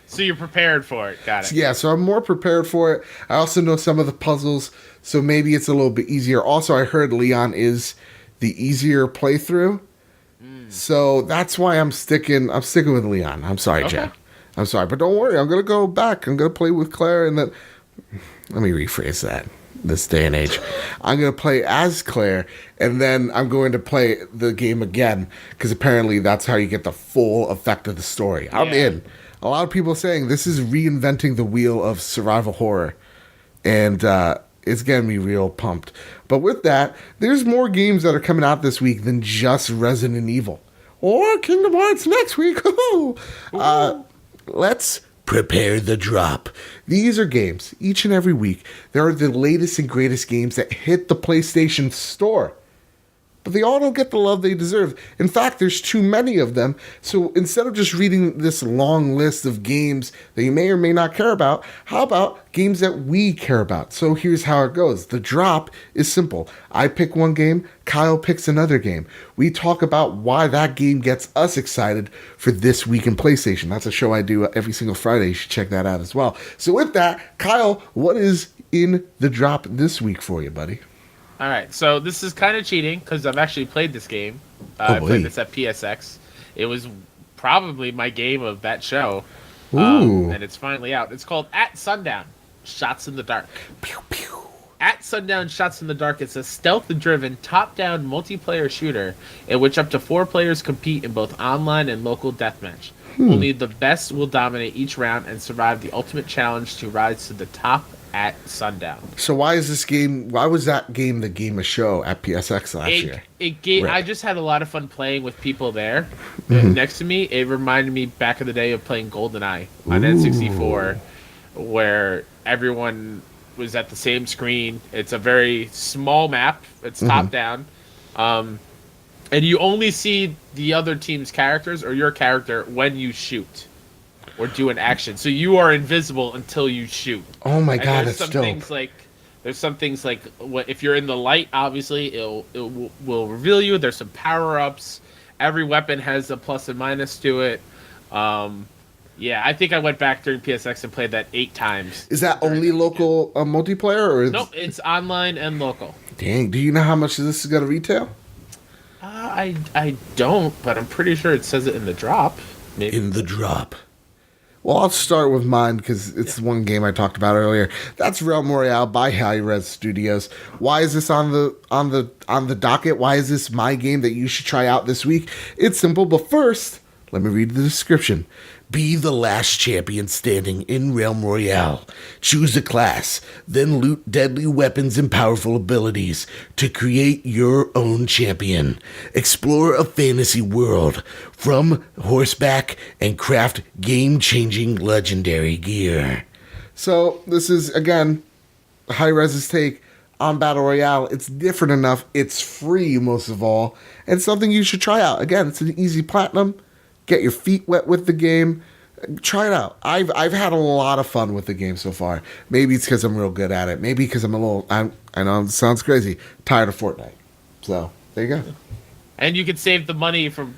S1: So
S2: you're prepared for it. Got it.
S1: Yeah, so I'm more prepared for it. I also know some of the puzzles, so maybe it's a little bit easier. Also, I heard Leon is the easier playthrough. So that's why I'm sticking with Leon. I'm sorry, Joe. I'm sorry, but don't worry. I'm going to go back. I'm going to play with Claire, and then... Let me rephrase that. This day and age. I'm going to play as Claire, and then I'm going to play the game again, because apparently that's how you get the full effect of the story. I'm in. A lot of people are saying this is reinventing the wheel of survival horror, and it's getting me real pumped. But with that, there's more games that are coming out this week than just Resident Evil. Or Kingdom Hearts next week. Let's prepare the drop. These are games, each and every week. There are the latest and greatest games that hit the PlayStation Store. But they all don't get the love they deserve. In fact, there's too many of them. So instead of just reading this long list of games that you may or may not care about, how about games that we care about? So here's how it goes. The drop is simple. I pick one game, Kyle picks another game. We talk about why that game gets us excited for this week in PlayStation. That's a show I do every single Friday. You should check that out as well. So with that, Kyle, what is in the drop this week for you, buddy?
S2: All right, so this is kind of cheating because I've actually played this game. I played this at PSX. It was probably my game of that show. And it's finally out. It's called At Sundown, Shots in the Dark.
S1: Pew, pew.
S2: At Sundown, Shots in the Dark is a stealth-driven, top-down multiplayer shooter in which up to 4 players compete in both online and local deathmatch. Only the best will dominate each round and survive the ultimate challenge to rise to the top at sundown.
S1: So why was that game the game of show at PSX last year?
S2: I just had a lot of fun playing with people there next to me. It reminded me back in the day of playing GoldenEye on N64, where everyone was at the same screen. It's a very small map. It's top down. And you only see the other team's characters or your character when you shoot or do an action. So you are invisible until you shoot.
S1: Oh my god, that's dope.
S2: There's some things like if you're in the light, obviously it will reveal you. There's some power-ups. Every weapon has a plus and minus to it. Yeah, I think I went back during PSX and played that 8 times.
S1: Is that only local multiplayer? Or
S2: nope, it's online and local.
S1: Dang, do you know how much this is going to retail?
S2: I don't, but I'm pretty sure it says it in the drop. Maybe.
S1: In the drop. Well, I'll start with mine because it's one game I talked about earlier. That's Realm Royale by Hi-Rez Studios. Why is this on the docket? Why is this my game that you should try out this week? It's simple, but first, let me read the description. Be the last champion standing in Realm Royale. Choose a class, then loot deadly weapons and powerful abilities to create your own champion. Explore a fantasy world from horseback and craft game-changing legendary gear. So this is, again, Hi-Rez's take on Battle Royale. It's different enough. It's free, most of all. And something you should try out. Again, it's an easy platinum. Get your feet wet with the game. Try it out. I've had a lot of fun with the game so far. Maybe it's because I'm real good at it. Maybe because I'm a little, I know it sounds crazy, tired of Fortnite. So, there you go.
S2: And you can save the money from,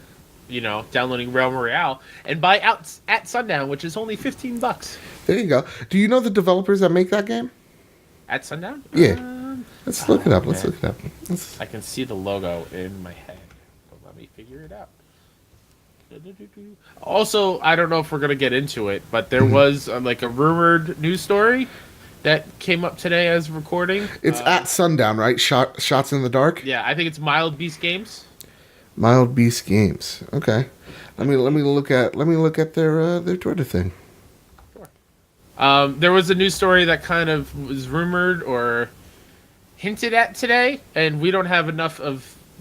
S2: downloading Realm Royale and buy out at Sundown, which is only $15.
S1: There you go. Do you know the developers that make that game?
S2: At Sundown?
S1: Yeah. Let's look it up.
S2: I can see the logo in my head. But let me figure it out. Also, I don't know if we're going to get into it, but there was a rumored news story that came up today as recording.
S1: It's at Sundown, right? Shots in the Dark?
S2: Yeah, I think it's Mild Beast Games.
S1: Mild Beast Games. Okay. Let me look at their Twitter thing.
S2: Sure. There was a news story that kind of was rumored or hinted at today, and we don't have enough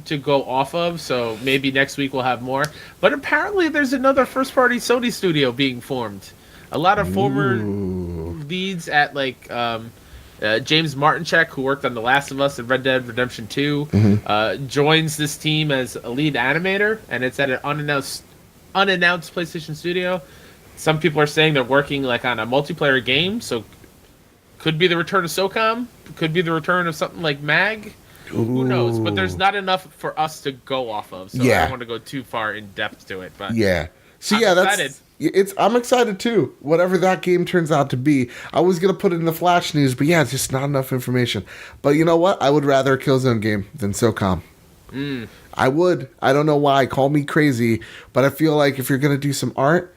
S2: to go off of, so maybe next week we'll have more. But apparently there's another first-party Sony studio being formed. A lot of former leads at James Martinchek, who worked on The Last of Us and Red Dead Redemption 2, joins this team as a lead animator, and it's at an unannounced PlayStation studio. Some people are saying they're working on a multiplayer game, so could be the return of SOCOM, could be the return of something like MAG. Who knows? But there's not enough for us to go off of, so I don't want to go too far in depth to it. But
S1: so
S2: I'm excited.
S1: I'm excited too. Whatever that game turns out to be, I was gonna put it in the Flash news, but it's just not enough information. But you know what? I would rather a Killzone game than SOCOM. I would. I don't know why. Call me crazy, but I feel like if you're gonna do some art,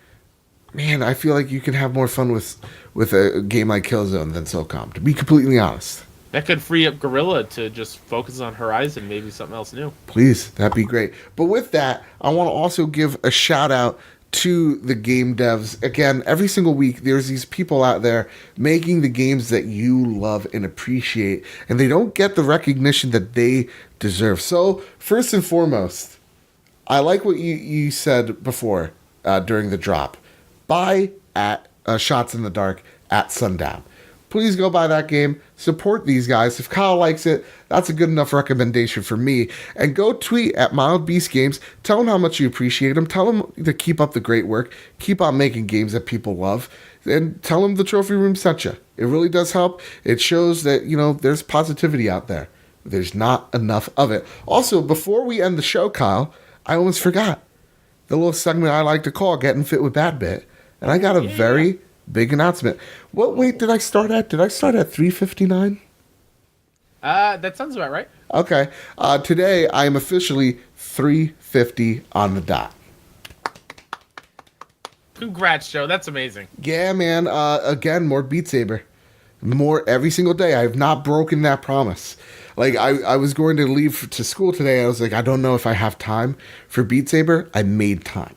S1: man, I feel like you can have more fun with a game like Killzone than SOCOM. To be completely honest.
S2: That could free up Guerrilla to just focus on Horizon, maybe something else new.
S1: Please, that'd be great. But with that, I want to also give a shout out to the game devs. Again, every single week, there's these people out there making the games that you love and appreciate, and they don't get the recognition that they deserve. So, first and foremost, I like what you said before during the drop. Buy at Shots in the Dark at Sundown. Please go buy that game. Support these guys. If Kyle likes it, that's a good enough recommendation for me. And go tweet at Mild Beast Games. Tell them how much you appreciate them. Tell them to keep up the great work. Keep on making games that people love. And tell them the Trophy Room sent you. It really does help. It shows that, there's positivity out there. There's not enough of it. Also, before we end the show, Kyle, I almost forgot. The little segment I like to call Getting Fit with Bad Bit. And I got a very big announcement. What weight did I start at? Did I start at 359?
S2: That sounds about right.
S1: Okay. Today, I am officially 350 on the dot.
S2: Congrats, Joe. That's amazing.
S1: Yeah, man. Again, more Beat Saber. More every single day. I have not broken that promise. I was going to leave to school today. I was like, I don't know if I have time for Beat Saber. I made time.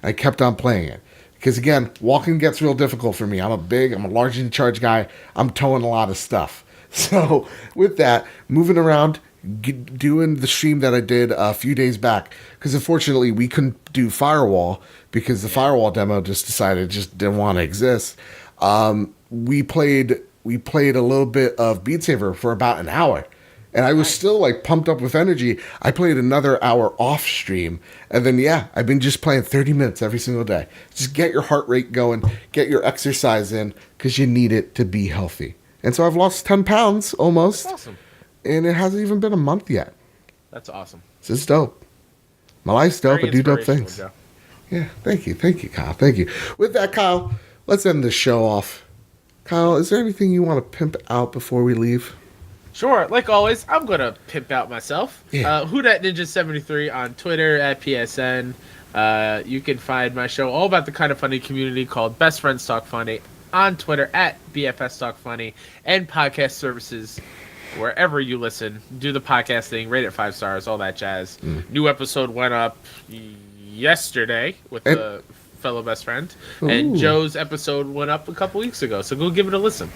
S1: I kept on playing it. Because, again, walking gets real difficult for me. I'm a large in charge guy. I'm towing a lot of stuff. So, with that, moving around, doing the stream that I did a few days back. Because, unfortunately, we couldn't do Firewall because the Firewall demo just didn't want to exist. We played a little bit of Beat Saber for about an hour. And I was still pumped up with energy. I played another hour off stream. And then, I've been just playing 30 minutes every single day. Just get your heart rate going. Get your exercise in because you need it to be healthy. And so I've lost 10 pounds almost.
S2: That's awesome.
S1: And it hasn't even been a month yet.
S2: That's awesome.
S1: So it's dope. My life's dope.
S2: Very
S1: I do dope things.
S2: Joe.
S1: Yeah, thank you. Thank you, Kyle. Thank you. With that, Kyle, let's end this show off. Kyle, is there anything you want to pimp out before we leave?
S2: Sure, like always, I'm going to pimp out myself.
S1: Yeah.
S2: WhoDatNinja73 on Twitter, at PSN. You can find my show all about the kind of funny community called Best Friends Talk Funny on Twitter, at BFS Talk Funny, and podcast services wherever you listen. Do the podcasting, rate it 5 stars, all that jazz. New episode went up yesterday with the fellow best friend.
S1: Ooh.
S2: And Joe's episode went up a couple weeks ago, so go give it a listen.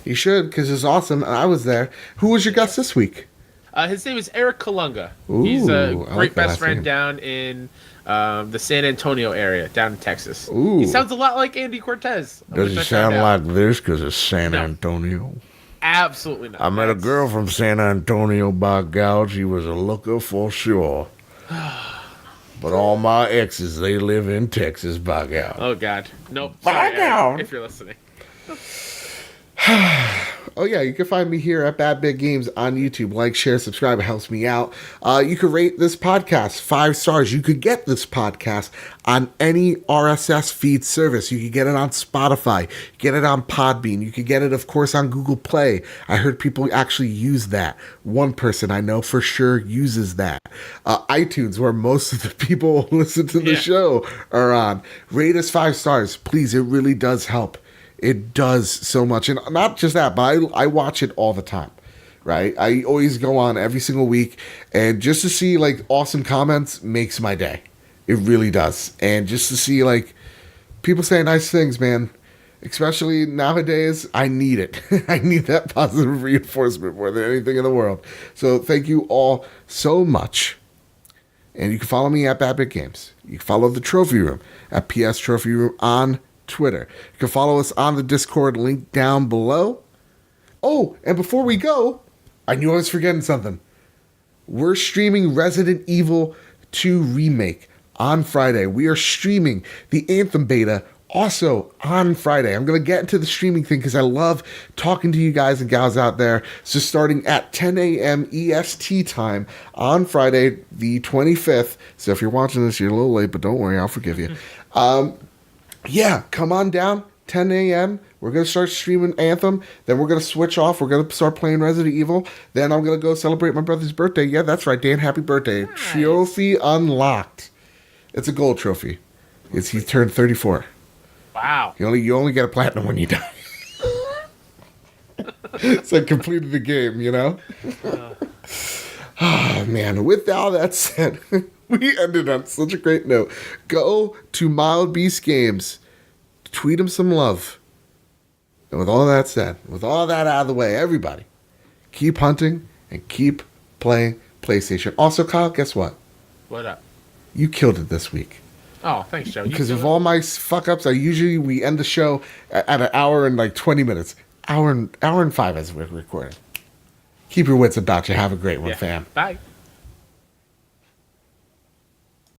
S1: You should, because it's awesome, and I was there. Who was your guest this week?
S2: His name is Eric Kalunga.
S1: Ooh,
S2: He's a
S1: I
S2: great
S1: like that
S2: best
S1: last
S2: friend
S1: name.
S2: down in the San Antonio area, down in Texas.
S1: Ooh.
S2: He sounds a lot like Andy Cortez.
S3: Does it sound like this because it's San Antonio?
S2: Absolutely not.
S3: I met a girl from San Antonio, by God. She was a looker for sure. But all my exes, they live in Texas, by God.
S2: Oh, God. Nope.
S3: By
S2: Sorry, Eric,
S3: God.
S2: if you're listening.
S1: Oh, yeah, you can find me here at Bad Big Games on YouTube. Like, share, subscribe. It helps me out. You could rate this podcast 5 stars. You could get this podcast on any RSS feed service. You could get it on Spotify. Get it on Podbean. You could get it, of course, on Google Play. I heard people actually use that. One person I know for sure uses that. iTunes, where most of the people who listen to the show are on. Rate us 5 stars. Please, it really does help. It does so much. And not just that, but I watch it all the time, right? I always go on every single week. And just to see, like, awesome comments makes my day. It really does. And just to see, like, people say nice things, man. Especially nowadays, I need it. I need that positive reinforcement more than anything in the world. So thank you all so much. And you can follow me at Bad Big Games. You can follow the Trophy Room at PS Trophy Room on Twitter. You can follow us on the Discord link down below. Oh, and before we go, I knew I was forgetting something. We're streaming Resident Evil 2 Remake on Friday. We are streaming the Anthem beta also on Friday. I'm going to get into the streaming thing because I love talking to you guys and gals out there. So starting at 10 a.m. EST time on Friday, the 25th. So if you're watching this, you're a little late, but don't worry, I'll forgive you. Yeah, come on down, 10 a.m. We're going to start streaming Anthem. Then we're going to switch off. We're going to start playing Resident Evil. Then I'm going to go celebrate my brother's birthday. Yeah, that's right, Dan. Happy birthday. Nice. Trophy unlocked. It's a gold trophy. He turned 34.
S2: Wow.
S1: You only get a platinum when you die. So I completed the game, you know? Oh, man. With all that said... We ended on such a great note. Go to Mild Beast Games. Tweet them some love. And with all that said, with all that out of the way, everybody, keep hunting and keep playing PlayStation. Also, Kyle, guess what?
S2: What up?
S1: You killed it this week.
S2: Oh, thanks, Joe.
S1: Because of all my fuck-ups, we end the show at an hour and like 20 minutes. Hour and 5 as we're recording. Keep your wits about you. Have a great one, fam.
S2: Bye.